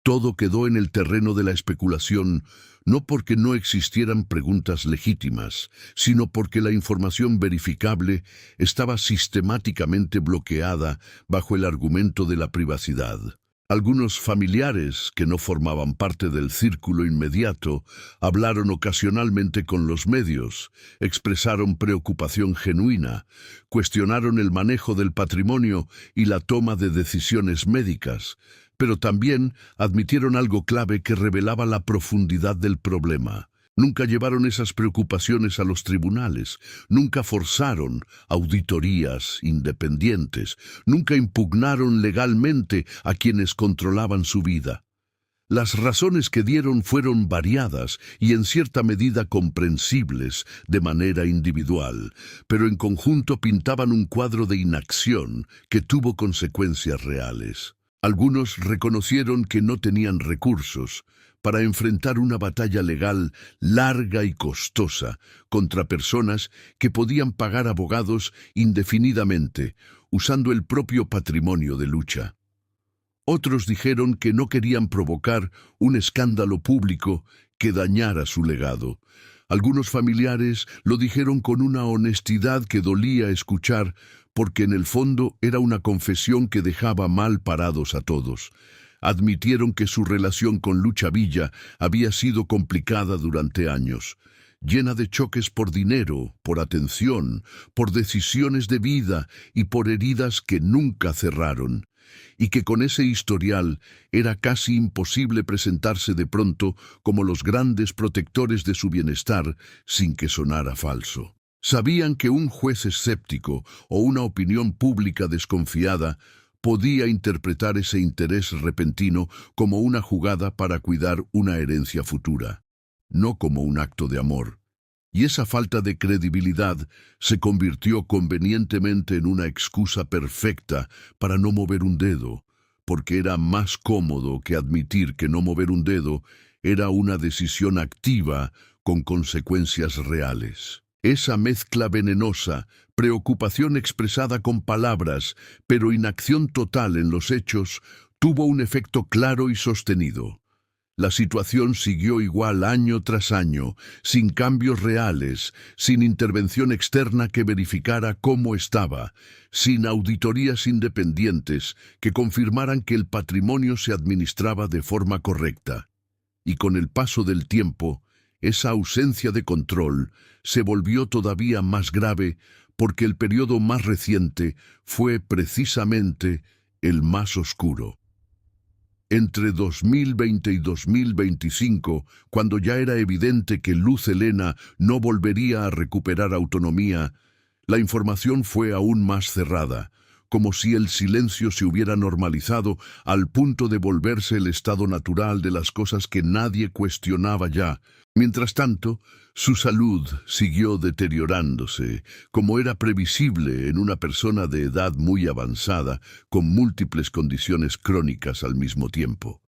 Todo quedó en el terreno de la especulación, no porque no existieran preguntas legítimas, sino porque la información verificable estaba sistemáticamente bloqueada bajo el argumento de la privacidad. Algunos familiares, que no formaban parte del círculo inmediato, hablaron ocasionalmente con los medios, expresaron preocupación genuina, cuestionaron el manejo del patrimonio y la toma de decisiones médicas, pero también admitieron algo clave que revelaba la profundidad del problema. Nunca llevaron esas preocupaciones a los tribunales, nunca forzaron auditorías independientes, nunca impugnaron legalmente a quienes controlaban su vida. Las razones que dieron fueron variadas y en cierta medida comprensibles de manera individual, pero en conjunto pintaban un cuadro de inacción que tuvo consecuencias reales. Algunos reconocieron que no tenían recursos para enfrentar una batalla legal larga y costosa contra personas que podían pagar abogados indefinidamente, usando el propio patrimonio de Lucha. Otros dijeron que no querían provocar un escándalo público que dañara su legado. Algunos familiares lo dijeron con una honestidad que dolía escuchar, porque en el fondo era una confesión que dejaba mal parados a todos. Admitieron que su relación con Lucha Villa había sido complicada durante años, llena de choques por dinero, por atención, por decisiones de vida y por heridas que nunca cerraron. y que con ese historial era casi imposible presentarse de pronto como los grandes protectores de su bienestar sin que sonara falso. Sabían que un juez escéptico o una opinión pública desconfiada podía interpretar ese interés repentino como una jugada para cuidar una herencia futura, no como un acto de amor. Y esa falta de credibilidad se convirtió convenientemente en una excusa perfecta para no mover un dedo, porque era más cómodo que admitir que no mover un dedo era una decisión activa con consecuencias reales. Esa mezcla venenosa, preocupación expresada con palabras, pero inacción total en los hechos, tuvo un efecto claro y sostenido. La situación siguió igual año tras año, sin cambios reales, sin intervención externa que verificara cómo estaba, sin auditorías independientes que confirmaran que el patrimonio se administraba de forma correcta. Y con el paso del tiempo, esa ausencia de control se volvió todavía más grave porque el periodo más reciente fue precisamente el más oscuro. Entre 2020 y 2025, cuando ya era evidente que Luz Helena no volvería a recuperar autonomía, la información fue aún más cerrada, como si el silencio se hubiera normalizado al punto de volverse el estado natural de las cosas que nadie cuestionaba ya. Mientras tanto, su salud siguió deteriorándose, como era previsible en una persona de edad muy avanzada, con múltiples condiciones crónicas al mismo tiempo.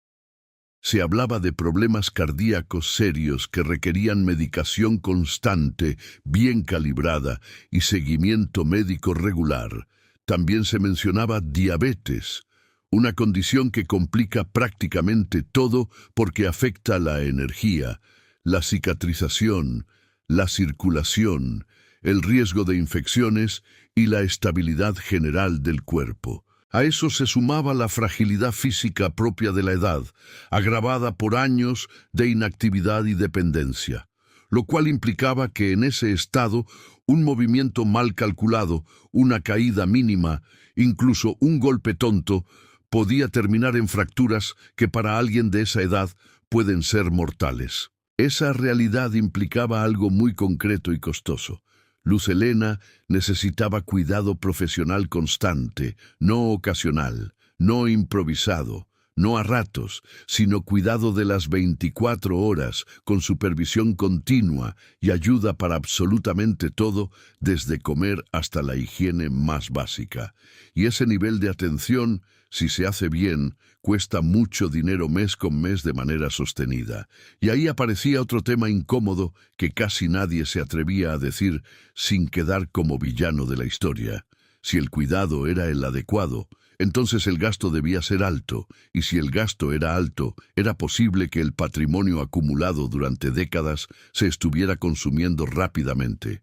Se hablaba de problemas cardíacos serios que requerían medicación constante, bien calibrada y seguimiento médico regular. También se mencionaba diabetes, una condición que complica prácticamente todo porque afecta la energía, la cicatrización, la circulación, el riesgo de infecciones y la estabilidad general del cuerpo. A eso se sumaba la fragilidad física propia de la edad, agravada por años de inactividad y dependencia, lo cual implicaba que en ese estado un movimiento mal calculado, una caída mínima, incluso un golpe tonto, podía terminar en fracturas que para alguien de esa edad pueden ser mortales. Esa realidad implicaba algo muy concreto y costoso. Luz Helena necesitaba cuidado profesional constante, no ocasional, no improvisado, no a ratos, sino cuidado de las 24 horas, con supervisión continua y ayuda para absolutamente todo, desde comer hasta la higiene más básica. Y ese nivel de atención, si se hace bien, cuesta mucho dinero mes con mes de manera sostenida. Y ahí aparecía otro tema incómodo que casi nadie se atrevía a decir sin quedar como villano de la historia. Si el cuidado era el adecuado, entonces el gasto debía ser alto, y si el gasto era alto, era posible que el patrimonio acumulado durante décadas se estuviera consumiendo rápidamente.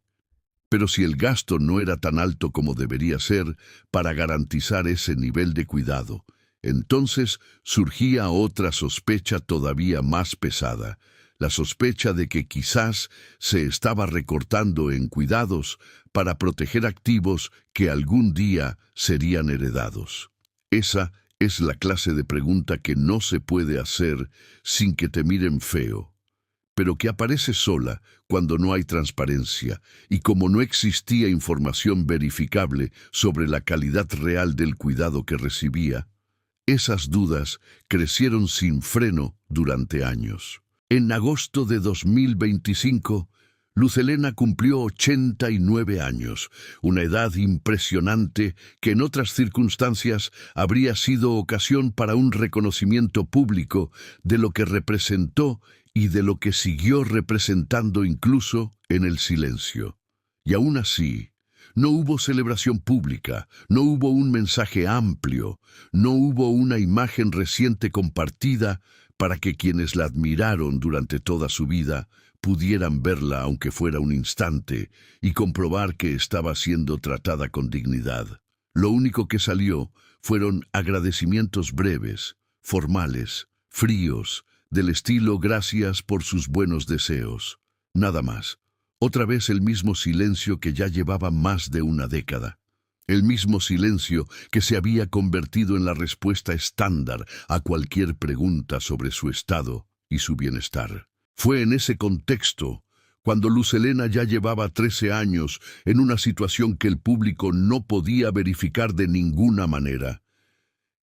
Pero si el gasto no era tan alto como debería ser para garantizar ese nivel de cuidado, entonces surgía otra sospecha todavía más pesada, la sospecha de que quizás se estaba recortando en cuidados para proteger activos que algún día serían heredados. Esa es la clase de pregunta que no se puede hacer sin que te miren feo, pero que aparece sola cuando no hay transparencia, y como no existía información verificable sobre la calidad real del cuidado que recibía, esas dudas crecieron sin freno durante años. En agosto de 2025, Luz Helena cumplió 89 años, una edad impresionante que en otras circunstancias habría sido ocasión para un reconocimiento público de lo que representó y de lo que siguió representando incluso en el silencio. Y aún así, no hubo celebración pública, no hubo un mensaje amplio, no hubo una imagen reciente compartida para que quienes la admiraron durante toda su vida pudieran verla aunque fuera un instante y comprobar que estaba siendo tratada con dignidad. Lo único que salió fueron agradecimientos breves, formales, fríos, del estilo gracias por sus buenos deseos. Nada más. Otra vez el mismo silencio que ya llevaba más de una década. el mismo silencio que se había convertido en la respuesta estándar a cualquier pregunta sobre su estado y su bienestar. Fue en ese contexto, cuando Luz Helena ya llevaba 13 años en una situación que el público no podía verificar de ninguna manera,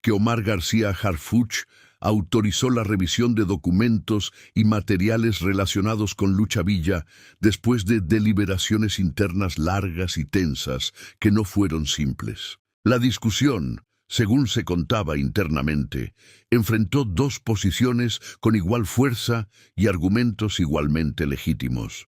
que Omar García Harfuch autorizó la revisión de documentos y materiales relacionados con Lucha Villa después de deliberaciones internas largas y tensas que no fueron simples. La discusión, según se contaba internamente, enfrentó dos posiciones con igual fuerza y argumentos igualmente legítimos.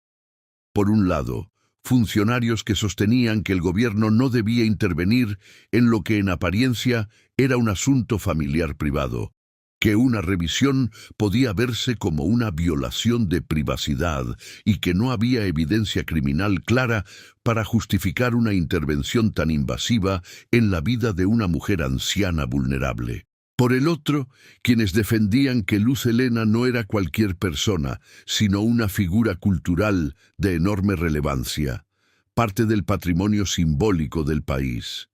Por un lado, funcionarios que sostenían que el gobierno no debía intervenir en lo que en apariencia era un asunto familiar privado, que una revisión podía verse como una violación de privacidad y que no había evidencia criminal clara para justificar una intervención tan invasiva en la vida de una mujer anciana vulnerable. Por el otro, quienes defendían que Luz Helena no era cualquier persona, sino una figura cultural de enorme relevancia, parte del patrimonio simbólico del país,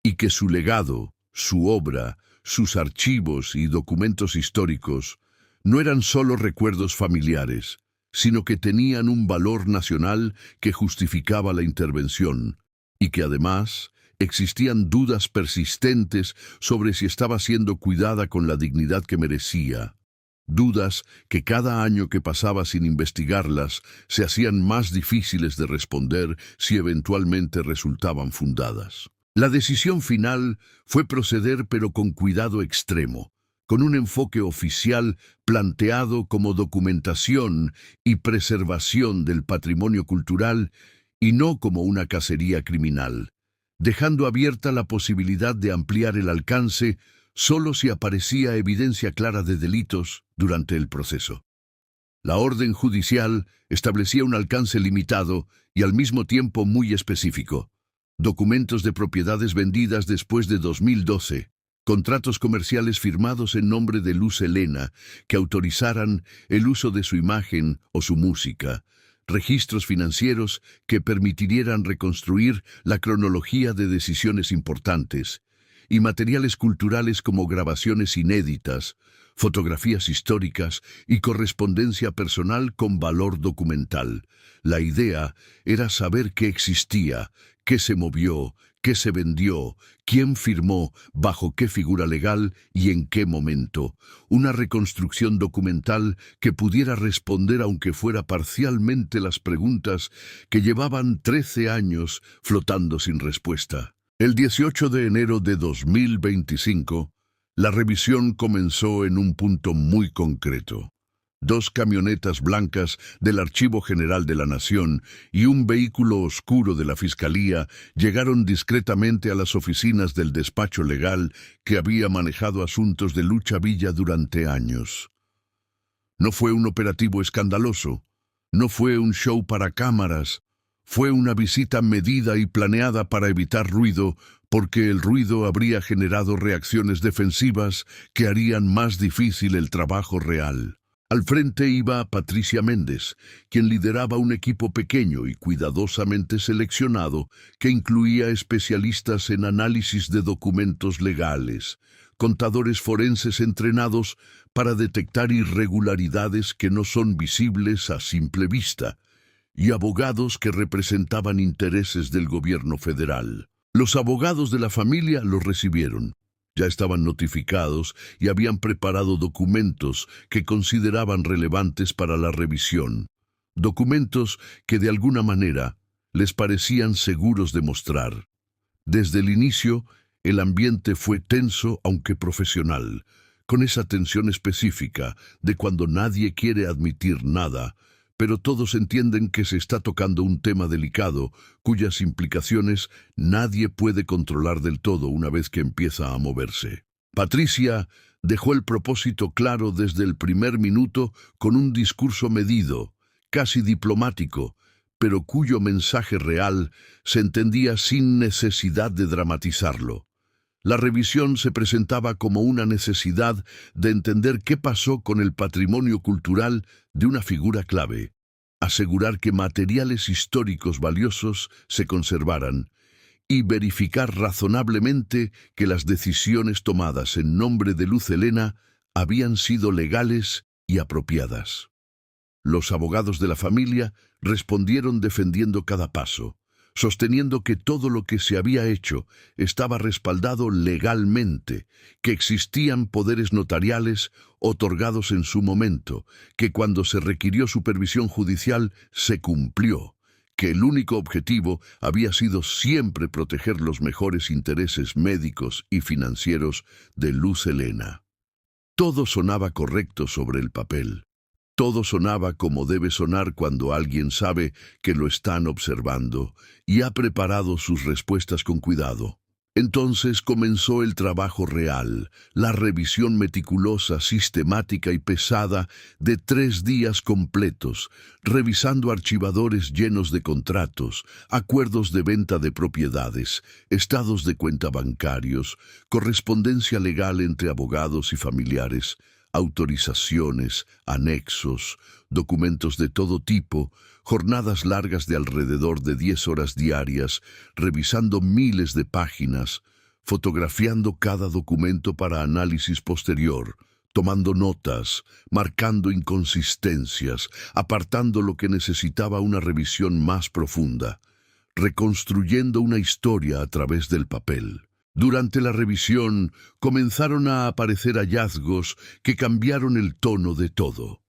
y que su legado, su obra, sus archivos y documentos históricos no eran solo recuerdos familiares, sino que tenían un valor nacional que justificaba la intervención, y que además existían dudas persistentes sobre si estaba siendo cuidada con la dignidad que merecía. Dudas que cada año que pasaba sin investigarlas se hacían más difíciles de responder si eventualmente resultaban fundadas. La decisión final fue proceder pero con cuidado extremo, con un enfoque oficial planteado como documentación y preservación del patrimonio cultural y no como una cacería criminal, dejando abierta la posibilidad de ampliar el alcance solo si aparecía evidencia clara de delitos durante el proceso. La orden judicial establecía un alcance limitado y al mismo tiempo muy específico: documentos de propiedades vendidas después de 2012, contratos comerciales firmados en nombre de Luz Helena que autorizaran el uso de su imagen o su música, registros financieros que permitieran reconstruir la cronología de decisiones importantes, y materiales culturales como grabaciones inéditas, fotografías históricas y correspondencia personal con valor documental. La idea era saber qué existía, qué se movió, qué se vendió, quién firmó, bajo qué figura legal y en qué momento. Una reconstrucción documental que pudiera responder, aunque fuera parcialmente, las preguntas que llevaban 13 años flotando sin respuesta. El 18 de enero de 2025, la revisión comenzó en un punto muy concreto. 2 camionetas blancas del Archivo General de la Nación y un vehículo oscuro de la Fiscalía llegaron discretamente a las oficinas del despacho legal que había manejado asuntos de Lucha Villa durante años. No fue un operativo escandaloso, no fue un show para cámaras, fue una visita medida y planeada para evitar ruido, porque el ruido habría generado reacciones defensivas que harían más difícil el trabajo real. Al frente iba Patricia Méndez, quien lideraba un equipo pequeño y cuidadosamente seleccionado que incluía especialistas en análisis de documentos legales, contadores forenses entrenados para detectar irregularidades que no son visibles a simple vista, y abogados que representaban intereses del gobierno federal. Los abogados de la familia los recibieron. Ya estaban notificados y habían preparado documentos que consideraban relevantes para la revisión. Documentos que de alguna manera les parecían seguros de mostrar. Desde el inicio, el ambiente fue tenso aunque profesional, con esa tensión específica de cuando nadie quiere admitir nada, pero todos entienden que se está tocando un tema delicado, cuyas implicaciones nadie puede controlar del todo una vez que empieza a moverse. Patricia dejó el propósito claro desde el primer minuto con un discurso medido, casi diplomático, pero cuyo mensaje real se entendía sin necesidad de dramatizarlo. La revisión se presentaba como una necesidad de entender qué pasó con el patrimonio cultural de una figura clave, asegurar que materiales históricos valiosos se conservaran y verificar razonablemente que las decisiones tomadas en nombre de Luz Helena habían sido legales y apropiadas. Los abogados de la familia respondieron defendiendo cada paso, sosteniendo que todo lo que se había hecho estaba respaldado legalmente, que existían poderes notariales otorgados en su momento, que cuando se requirió supervisión judicial se cumplió, que el único objetivo había sido siempre proteger los mejores intereses médicos y financieros de Luz Helena. Todo sonaba correcto sobre el papel. Todo sonaba como debe sonar cuando alguien sabe que lo están observando y ha preparado sus respuestas con cuidado. Entonces comenzó el trabajo real, la revisión meticulosa, sistemática y pesada de 3 días completos, revisando archivadores llenos de contratos, acuerdos de venta de propiedades, estados de cuenta bancarios, correspondencia legal entre abogados y familiares, autorizaciones, anexos, documentos de todo tipo, jornadas largas de alrededor de 10 horas diarias, revisando miles de páginas, fotografiando cada documento para análisis posterior, tomando notas, marcando inconsistencias, apartando lo que necesitaba una revisión más profunda, reconstruyendo una historia a través del papel. Durante la revisión comenzaron a aparecer hallazgos que cambiaron el tono de todo.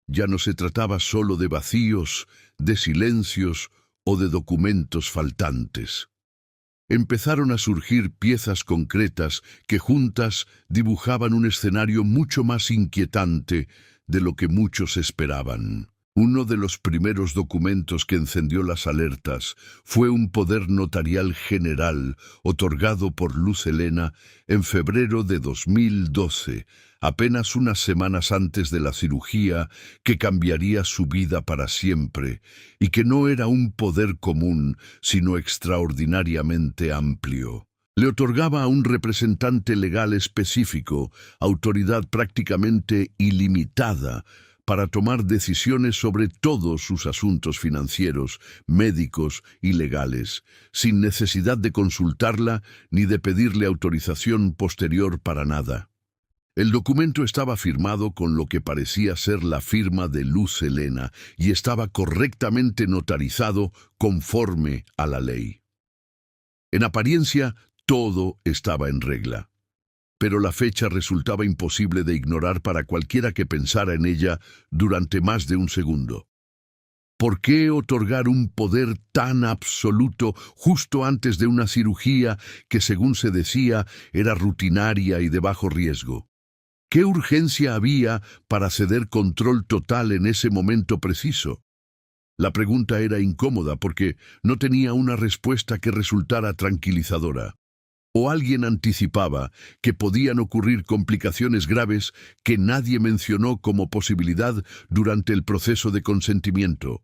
Ya no se trataba solo de vacíos, de silencios o de documentos faltantes. Empezaron a surgir piezas concretas que juntas dibujaban un escenario mucho más inquietante de lo que muchos esperaban. Uno de los primeros documentos que encendió las alertas fue un poder notarial general otorgado por Luz Helena en febrero de 2012, apenas unas semanas antes de la cirugía que cambiaría su vida para siempre, y que no era un poder común, sino extraordinariamente amplio. Le otorgaba a un representante legal específico autoridad prácticamente ilimitada para tomar decisiones sobre todos sus asuntos financieros, médicos y legales, sin necesidad de consultarla ni de pedirle autorización posterior para nada. El documento estaba firmado con lo que parecía ser la firma de Luz Helena y estaba correctamente notarizado conforme a la ley. En apariencia, todo estaba en regla. Pero la fecha resultaba imposible de ignorar para cualquiera que pensara en ella durante más de un segundo. ¿Por qué otorgar un poder tan absoluto justo antes de una cirugía que, según se decía, era rutinaria y de bajo riesgo? ¿Qué urgencia había para ceder control total en ese momento preciso? La pregunta era incómoda porque no tenía una respuesta que resultara tranquilizadora. O alguien anticipaba que podían ocurrir complicaciones graves que nadie mencionó como posibilidad durante el proceso de consentimiento.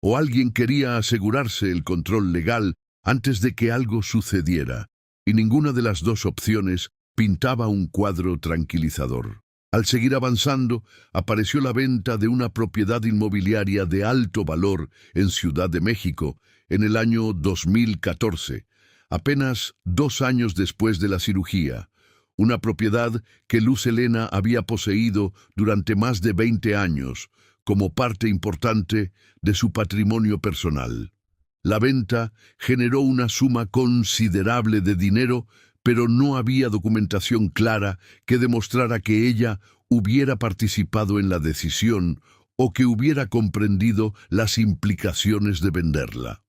O alguien quería asegurarse el control legal antes de que algo sucediera, y ninguna de las dos opciones pintaba un cuadro tranquilizador. Al seguir avanzando, apareció la venta de una propiedad inmobiliaria de alto valor en Ciudad de México en el año 2014. Apenas 2 años después de la cirugía, una propiedad que Luz Helena había poseído durante más de 20 años como parte importante de su patrimonio personal. La venta generó una suma considerable de dinero, pero no había documentación clara que demostrara que ella hubiera participado en la decisión o que hubiera comprendido las implicaciones de venderla.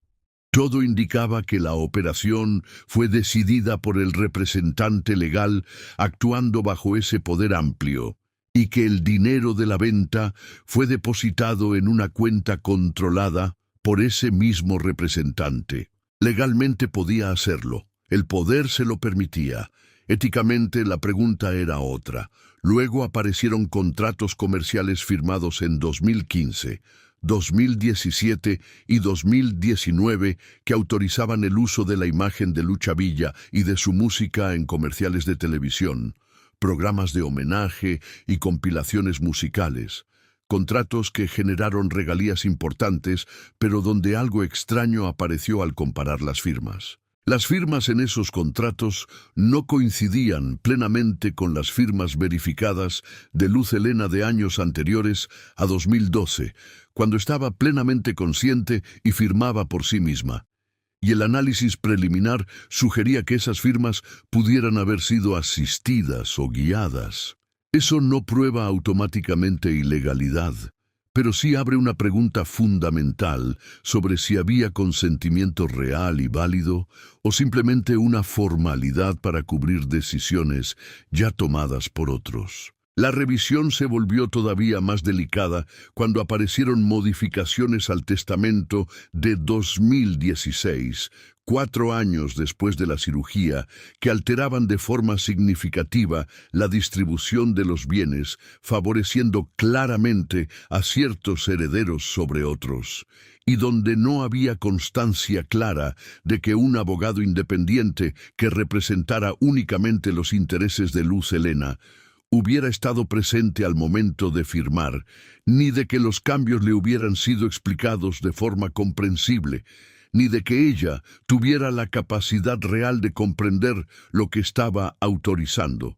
Todo indicaba que la operación fue decidida por el representante legal actuando bajo ese poder amplio, y que el dinero de la venta fue depositado en una cuenta controlada por ese mismo representante. Legalmente podía hacerlo, el poder se lo permitía. Éticamente la pregunta era otra. Luego aparecieron contratos comerciales firmados en 2015, 2017 y 2019 que autorizaban el uso de la imagen de Lucha Villa y de su música en comerciales de televisión, programas de homenaje y compilaciones musicales. Contratos que generaron regalías importantes, pero donde algo extraño apareció al comparar las firmas. Las firmas en esos contratos no coincidían plenamente con las firmas verificadas de Luz Helena de años anteriores a 2012, cuando estaba plenamente consciente y firmaba por sí misma. Y el análisis preliminar sugería que esas firmas pudieran haber sido asistidas o guiadas. Eso no prueba automáticamente ilegalidad, pero sí abre una pregunta fundamental sobre si había consentimiento real y válido o simplemente una formalidad para cubrir decisiones ya tomadas por otros. La revisión se volvió todavía más delicada cuando aparecieron modificaciones al testamento de 2016, 4 años después de la cirugía, que alteraban de forma significativa la distribución de los bienes, favoreciendo claramente a ciertos herederos sobre otros, y donde no había constancia clara de que un abogado independiente que representara únicamente los intereses de Luz Helena hubiera estado presente al momento de firmar, ni de que los cambios le hubieran sido explicados de forma comprensible, ni de que ella tuviera la capacidad real de comprender lo que estaba autorizando.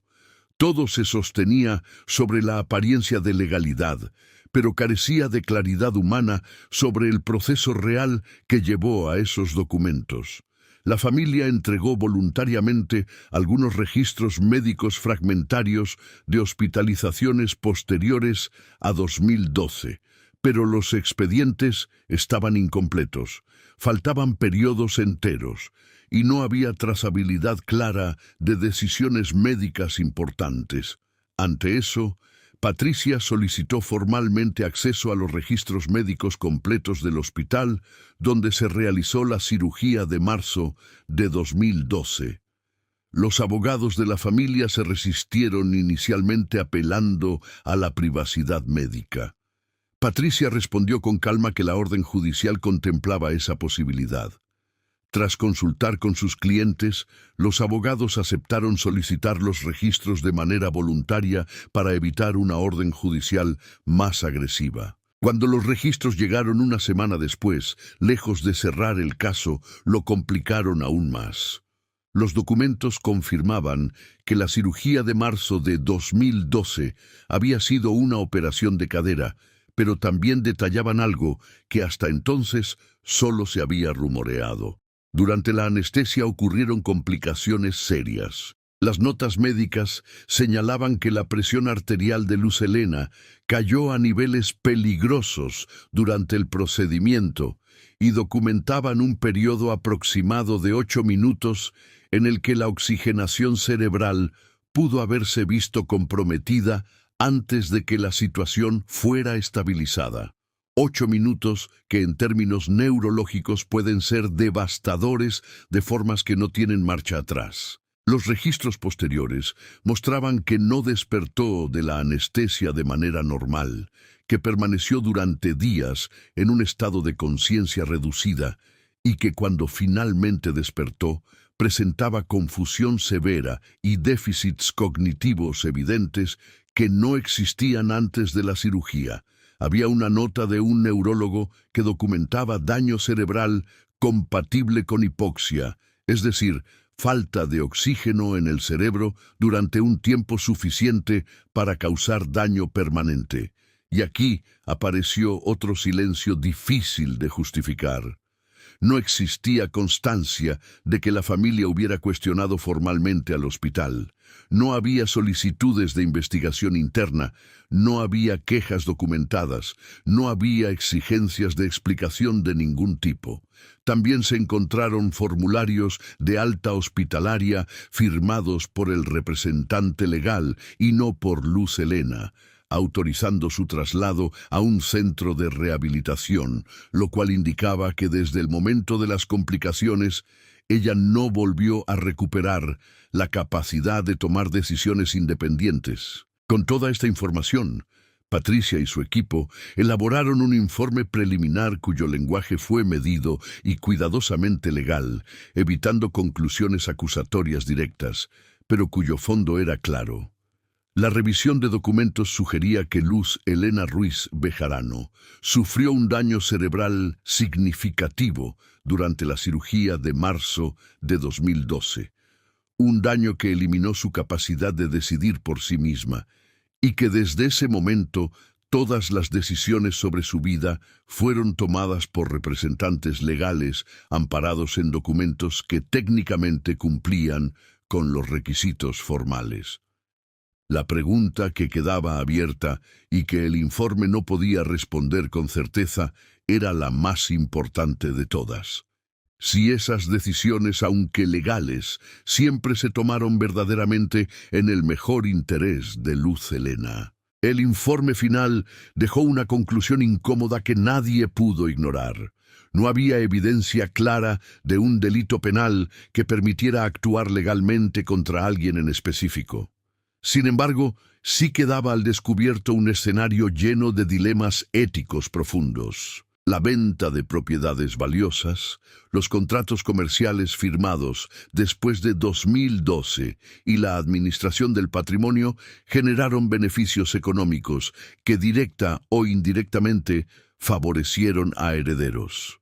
Todo se sostenía sobre la apariencia de legalidad, pero carecía de claridad humana sobre el proceso real que llevó a esos documentos. La familia entregó voluntariamente algunos registros médicos fragmentarios de hospitalizaciones posteriores a 2012, pero los expedientes estaban incompletos, faltaban periodos enteros, y no había trazabilidad clara de decisiones médicas importantes. Ante eso, Patricia solicitó formalmente acceso a los registros médicos completos del hospital donde se realizó la cirugía de marzo de 2012. Los abogados de la familia se resistieron inicialmente apelando a la privacidad médica. Patricia respondió con calma que la orden judicial contemplaba esa posibilidad. Tras consultar con sus clientes, los abogados aceptaron solicitar los registros de manera voluntaria para evitar una orden judicial más agresiva. Cuando los registros llegaron una semana después, lejos de cerrar el caso, lo complicaron aún más. Los documentos confirmaban que la cirugía de marzo de 2012 había sido una operación de cadera, pero también detallaban algo que hasta entonces solo se había rumoreado. Durante la anestesia ocurrieron complicaciones serias. Las notas médicas señalaban que la presión arterial de Luz Helena cayó a niveles peligrosos durante el procedimiento y documentaban un periodo aproximado de 8 minutos en el que la oxigenación cerebral pudo haberse visto comprometida antes de que la situación fuera estabilizada. 8 minutos que en términos neurológicos pueden ser devastadores de formas que no tienen marcha atrás. Los registros posteriores mostraban que no despertó de la anestesia de manera normal, que permaneció durante días en un estado de conciencia reducida y que cuando finalmente despertó presentaba confusión severa y déficits cognitivos evidentes que no existían antes de la cirugía. Había una nota de un neurólogo que documentaba daño cerebral compatible con hipoxia, es decir, falta de oxígeno en el cerebro durante un tiempo suficiente para causar daño permanente. Y aquí apareció otro silencio difícil de justificar. No existía constancia de que la familia hubiera cuestionado formalmente al hospital. No había solicitudes de investigación interna, no había quejas documentadas, no había exigencias de explicación de ningún tipo. También se encontraron formularios de alta hospitalaria firmados por el representante legal y no por Luz Helena, autorizando su traslado a un centro de rehabilitación, lo cual indicaba que desde el momento de las complicaciones, ella no volvió a recuperar la capacidad de tomar decisiones independientes. Con toda esta información, Patricia y su equipo elaboraron un informe preliminar cuyo lenguaje fue medido y cuidadosamente legal, evitando conclusiones acusatorias directas, pero cuyo fondo era claro. La revisión de documentos sugería que Luz Helena Ruiz Bejarano sufrió un daño cerebral significativo durante la cirugía de marzo de 2012, un daño que eliminó su capacidad de decidir por sí misma y que desde ese momento todas las decisiones sobre su vida fueron tomadas por representantes legales amparados en documentos que técnicamente cumplían con los requisitos formales. La pregunta que quedaba abierta y que el informe no podía responder con certeza era la más importante de todas. Si esas decisiones, aunque legales, siempre se tomaron verdaderamente en el mejor interés de Luz Helena. El informe final dejó una conclusión incómoda que nadie pudo ignorar. No había evidencia clara de un delito penal que permitiera actuar legalmente contra alguien en específico. Sin embargo, sí quedaba al descubierto un escenario lleno de dilemas éticos profundos. La venta de propiedades valiosas, los contratos comerciales firmados después de 2012 y la administración del patrimonio generaron beneficios económicos que directa o indirectamente favorecieron a herederos.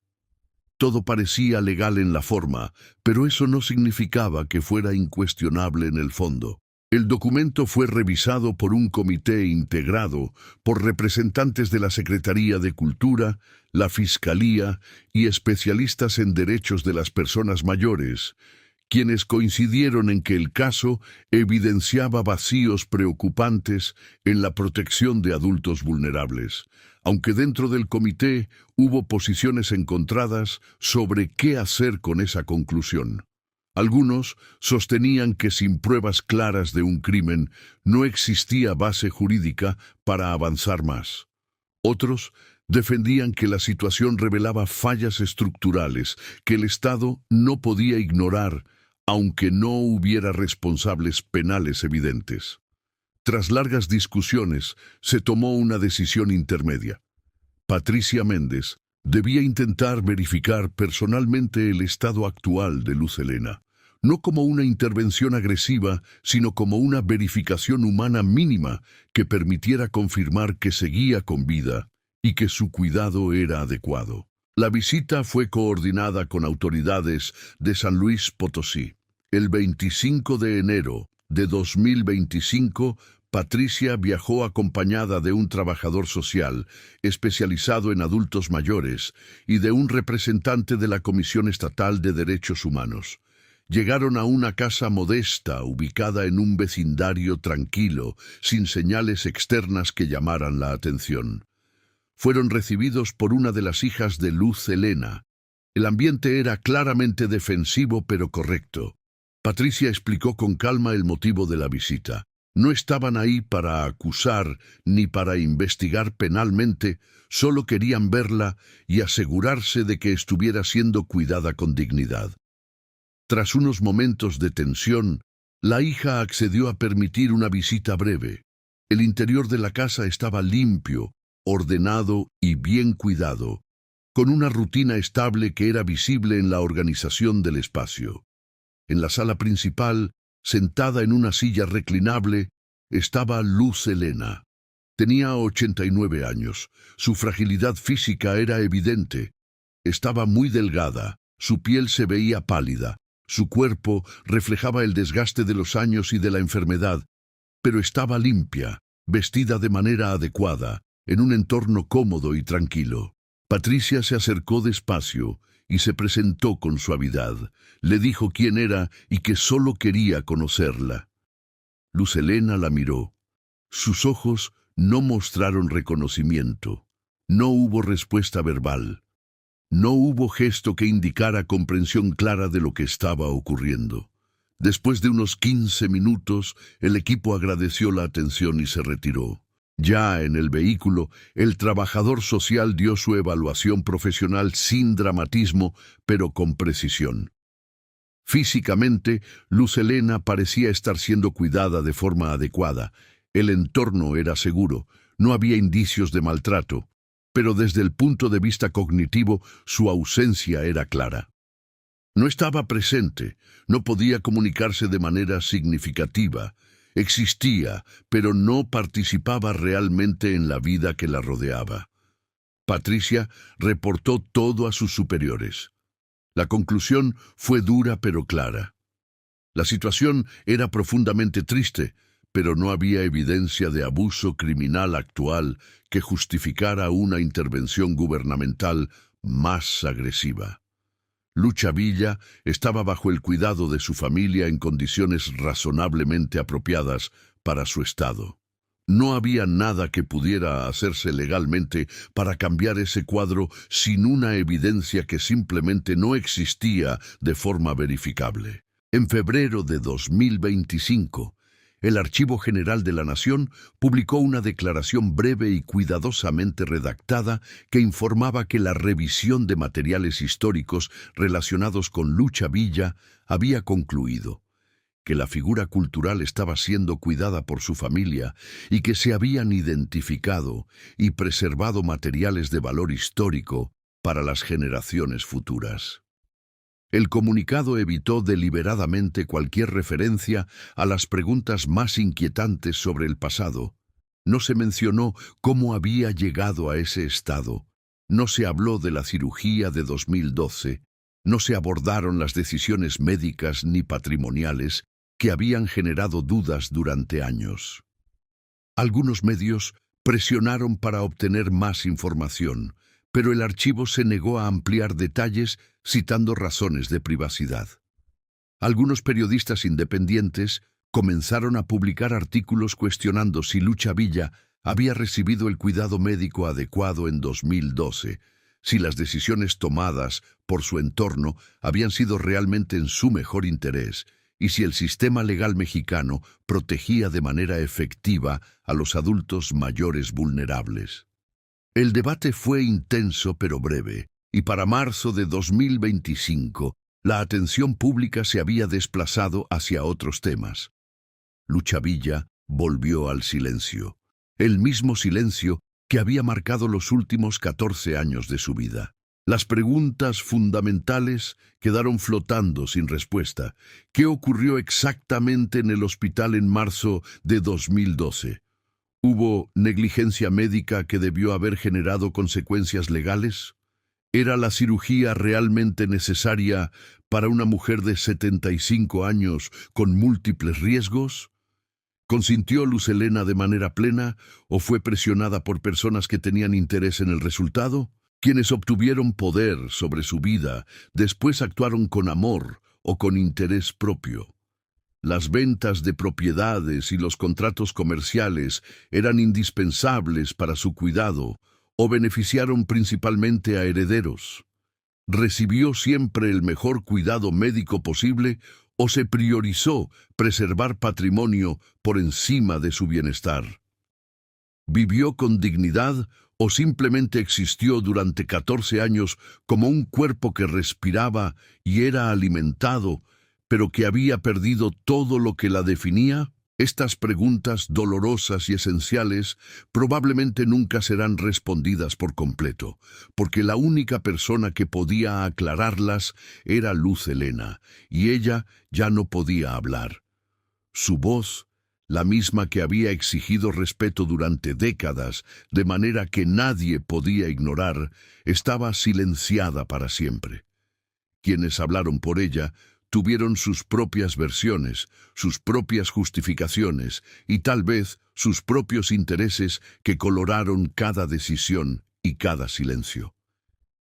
Todo parecía legal en la forma, pero eso no significaba que fuera incuestionable en el fondo. El documento fue revisado por un comité integrado por representantes de la Secretaría de Cultura, la Fiscalía y especialistas en derechos de las personas mayores, quienes coincidieron en que el caso evidenciaba vacíos preocupantes en la protección de adultos vulnerables, aunque dentro del comité hubo posiciones encontradas sobre qué hacer con esa conclusión. Algunos sostenían que sin pruebas claras de un crimen no existía base jurídica para avanzar más. Otros defendían que la situación revelaba fallas estructurales que el Estado no podía ignorar, aunque no hubiera responsables penales evidentes. Tras largas discusiones, se tomó una decisión intermedia. Patricia Méndez debía intentar verificar personalmente el estado actual de Luz Helena, no como una intervención agresiva, sino como una verificación humana mínima que permitiera confirmar que seguía con vida y que su cuidado era adecuado. La visita fue coordinada con autoridades de San Luis Potosí. El 25 de enero de 2025, Patricia viajó acompañada de un trabajador social especializado en adultos mayores y de un representante de la Comisión Estatal de Derechos Humanos. Llegaron a una casa modesta ubicada en un vecindario tranquilo, sin señales externas que llamaran la atención. Fueron recibidos por una de las hijas de Luz Helena. El ambiente era claramente defensivo pero correcto. Patricia explicó con calma el motivo de la visita. No estaban ahí para acusar ni para investigar penalmente, solo querían verla y asegurarse de que estuviera siendo cuidada con dignidad. Tras unos momentos de tensión, la hija accedió a permitir una visita breve. El interior de la casa estaba limpio, ordenado y bien cuidado, con una rutina estable que era visible en la organización del espacio. En la sala principal, sentada en una silla reclinable, estaba Luz Helena. Tenía 89 años. Su fragilidad física era evidente. Estaba muy delgada, su piel se veía pálida. Su cuerpo reflejaba el desgaste de los años y de la enfermedad, pero estaba limpia, vestida de manera adecuada, en un entorno cómodo y tranquilo. Patricia se acercó despacio y se presentó con suavidad. Le dijo quién era y que solo quería conocerla. Luz Helena la miró. Sus ojos no mostraron reconocimiento. No hubo respuesta verbal. No hubo gesto que indicara comprensión clara de lo que estaba ocurriendo. Después de unos 15 minutos, el equipo agradeció la atención y se retiró. Ya en el vehículo, el trabajador social dio su evaluación profesional sin dramatismo, pero con precisión. Físicamente, Luz Helena parecía estar siendo cuidada de forma adecuada. El entorno era seguro, no había indicios de maltrato, pero desde el punto de vista cognitivo, su ausencia era clara. No estaba presente, no podía comunicarse de manera significativa, Existía, pero no participaba realmente en la vida que la rodeaba. Patricia reportó todo a sus superiores. La conclusión fue dura pero clara. La situación era profundamente triste, pero no había evidencia de abuso criminal actual que justificara una intervención gubernamental más agresiva. Lucha Villa estaba bajo el cuidado de su familia en condiciones razonablemente apropiadas para su estado. No había nada que pudiera hacerse legalmente para cambiar ese cuadro sin una evidencia que simplemente no existía de forma verificable. En febrero de 2025, el Archivo General de la Nación publicó una declaración breve y cuidadosamente redactada que informaba que la revisión de materiales históricos relacionados con Lucha Villa había concluido, que la figura cultural estaba siendo cuidada por su familia y que se habían identificado y preservado materiales de valor histórico para las generaciones futuras. El comunicado evitó deliberadamente cualquier referencia a las preguntas más inquietantes sobre el pasado. No se mencionó cómo había llegado a ese estado. No se habló de la cirugía de 2012. No se abordaron las decisiones médicas ni patrimoniales que habían generado dudas durante años. Algunos medios presionaron para obtener más información, pero el archivo se negó a ampliar detalles citando razones de privacidad. Algunos periodistas independientes comenzaron a publicar artículos cuestionando si Lucha Villa había recibido el cuidado médico adecuado en 2012, si las decisiones tomadas por su entorno habían sido realmente en su mejor interés, y si el sistema legal mexicano protegía de manera efectiva a los adultos mayores vulnerables. El debate fue intenso pero breve, y para marzo de 2025, la atención pública se había desplazado hacia otros temas. Lucha Villa volvió al silencio, el mismo silencio que había marcado los últimos 14 años de su vida. Las preguntas fundamentales quedaron flotando sin respuesta. ¿Qué ocurrió exactamente en el hospital en marzo de 2012? ¿Hubo negligencia médica que debió haber generado consecuencias legales? ¿Era la cirugía realmente necesaria para una mujer de 75 años con múltiples riesgos? ¿Consintió Luz Helena de manera plena o fue presionada por personas que tenían interés en el resultado? Quienes obtuvieron poder sobre su vida después actuaron con amor o con interés propio. Las ventas de propiedades y los contratos comerciales eran indispensables para su cuidado o beneficiaron principalmente a herederos. ¿Recibió siempre el mejor cuidado médico posible o se priorizó preservar patrimonio por encima de su bienestar? ¿Vivió con dignidad o simplemente existió durante 14 años como un cuerpo que respiraba y era alimentado, pero que había perdido todo lo que la definía? Estas preguntas dolorosas y esenciales probablemente nunca serán respondidas por completo, porque la única persona que podía aclararlas era Luz Helena, y ella ya no podía hablar. Su voz, la misma que había exigido respeto durante décadas, de manera que nadie podía ignorar, estaba silenciada para siempre. Quienes hablaron por ella tuvieron sus propias versiones, sus propias justificaciones y tal vez sus propios intereses que coloraron cada decisión y cada silencio.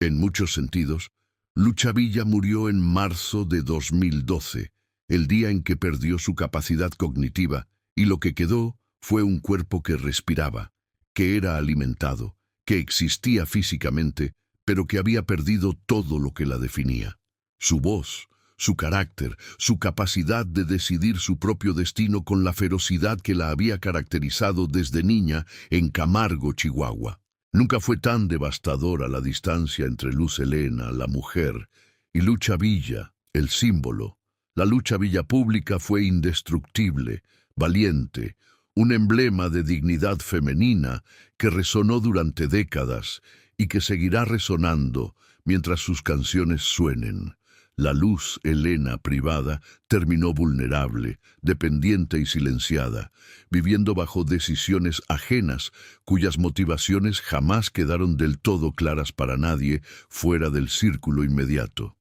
En muchos sentidos, Lucha Villa murió en marzo de 2012, el día en que perdió su capacidad cognitiva, y lo que quedó fue un cuerpo que respiraba, que era alimentado, que existía físicamente, pero que había perdido todo lo que la definía. Su voz, su carácter, su capacidad de decidir su propio destino con la ferocidad que la había caracterizado desde niña en Camargo, Chihuahua. Nunca fue tan devastadora la distancia entre Luz Helena, la mujer, y Lucha Villa, el símbolo. La Lucha Villa pública fue indestructible, valiente, un emblema de dignidad femenina que resonó durante décadas y que seguirá resonando mientras sus canciones suenen. La Luz Helena privada terminó vulnerable, dependiente y silenciada, viviendo bajo decisiones ajenas, cuyas motivaciones jamás quedaron del todo claras para nadie fuera del círculo inmediato.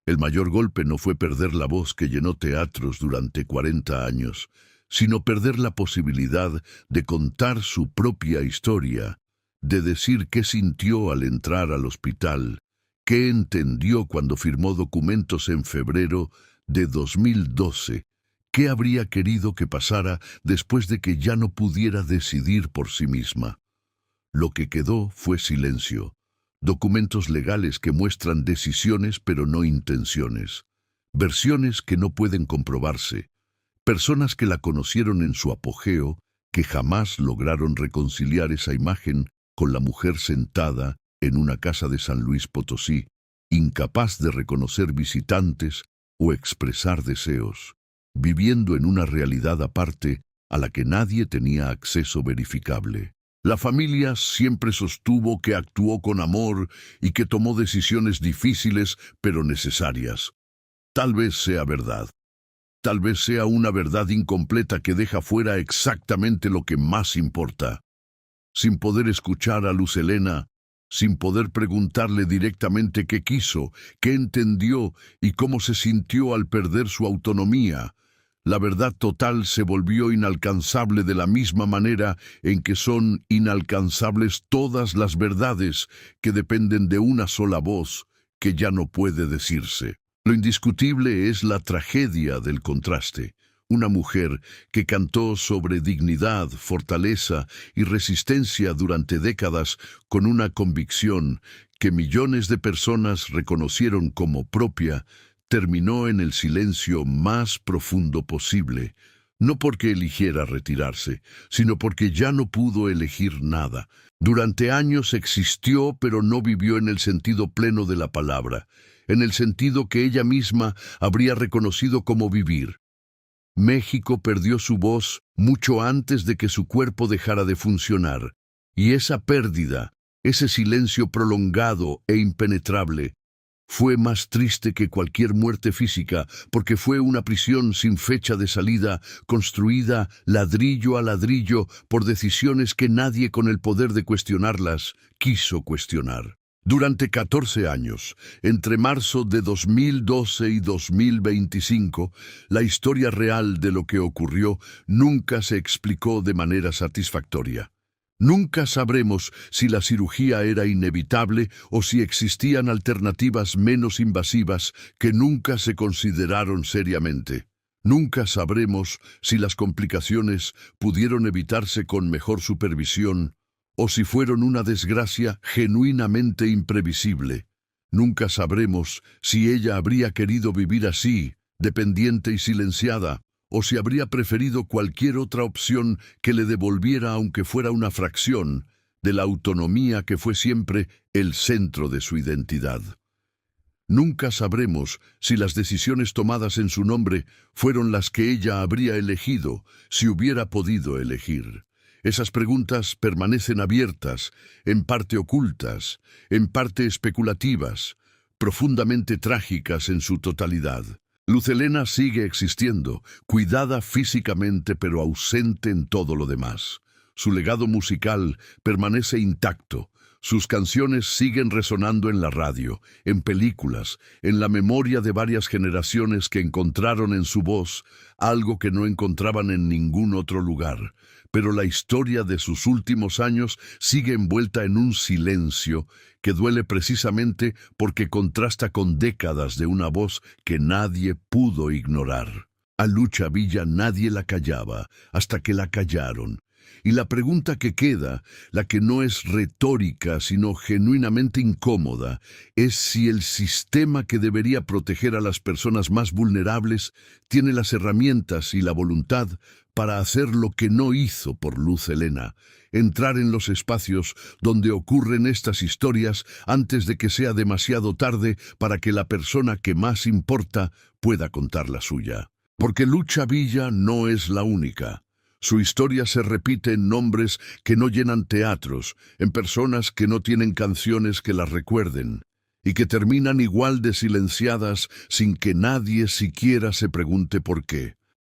El mayor golpe no fue perder la voz que llenó teatros durante 40 años, sino perder la posibilidad de contar su propia historia, de decir qué sintió al entrar al hospital, qué entendió cuando firmó documentos en febrero de 2012, qué habría querido que pasara después de que ya no pudiera decidir por sí misma. Lo que quedó fue silencio, documentos legales que muestran decisiones pero no intenciones, versiones que no pueden comprobarse, personas que la conocieron en su apogeo, que jamás lograron reconciliar esa imagen con la mujer sentada en una casa de San Luis Potosí, incapaz de reconocer visitantes o expresar deseos, viviendo en una realidad aparte a la que nadie tenía acceso verificable. La familia siempre sostuvo que actuó con amor y que tomó decisiones difíciles pero necesarias. Tal vez sea verdad. Tal vez sea una verdad incompleta que deja fuera exactamente lo que más importa. Sin poder escuchar a Luz Helena, sin poder preguntarle directamente qué quiso, qué entendió y cómo se sintió al perder su autonomía, la verdad total se volvió inalcanzable de la misma manera en que son inalcanzables todas las verdades que dependen de una sola voz que ya no puede decirse. Lo indiscutible es la tragedia del contraste. Una mujer que cantó sobre dignidad, fortaleza y resistencia durante décadas con una convicción que millones de personas reconocieron como propia, terminó en el silencio más profundo posible, no porque eligiera retirarse, sino porque ya no pudo elegir nada. Durante años existió, pero no vivió en el sentido pleno de la palabra, en el sentido que ella misma habría reconocido como vivir. México perdió su voz mucho antes de que su cuerpo dejara de funcionar, y esa pérdida, ese silencio prolongado e impenetrable, fue más triste que cualquier muerte física, porque fue una prisión sin fecha de salida, construida ladrillo a ladrillo por decisiones que nadie con el poder de cuestionarlas quiso cuestionar. Durante 14 años, entre marzo de 2012 y 2025, la historia real de lo que ocurrió nunca se explicó de manera satisfactoria. Nunca sabremos si la cirugía era inevitable o si existían alternativas menos invasivas que nunca se consideraron seriamente. Nunca sabremos si las complicaciones pudieron evitarse con mejor supervisión o si fueron una desgracia genuinamente imprevisible. Nunca sabremos si ella habría querido vivir así, dependiente y silenciada, o si habría preferido cualquier otra opción que le devolviera, aunque fuera una fracción, de la autonomía que fue siempre el centro de su identidad. Nunca sabremos si las decisiones tomadas en su nombre fueron las que ella habría elegido, si hubiera podido elegir. Esas preguntas permanecen abiertas, en parte ocultas, en parte especulativas, profundamente trágicas en su totalidad. Luz Helena sigue existiendo, cuidada físicamente pero ausente en todo lo demás. Su legado musical permanece intacto. Sus canciones siguen resonando en la radio, en películas, en la memoria de varias generaciones que encontraron en su voz algo que no encontraban en ningún otro lugar. Pero la historia de sus últimos años sigue envuelta en un silencio que duele precisamente porque contrasta con décadas de una voz que nadie pudo ignorar. A Lucha Villa nadie la callaba, hasta que la callaron. Y la pregunta que queda, la que no es retórica sino genuinamente incómoda, es si el sistema que debería proteger a las personas más vulnerables tiene las herramientas y la voluntad para hacer lo que no hizo por Luz Helena, entrar en los espacios donde ocurren estas historias antes de que sea demasiado tarde para que la persona que más importa pueda contar la suya. Porque Lucha Villa no es la única. Su historia se repite en nombres que no llenan teatros, en personas que no tienen canciones que las recuerden, y que terminan igual de silenciadas sin que nadie siquiera se pregunte por qué.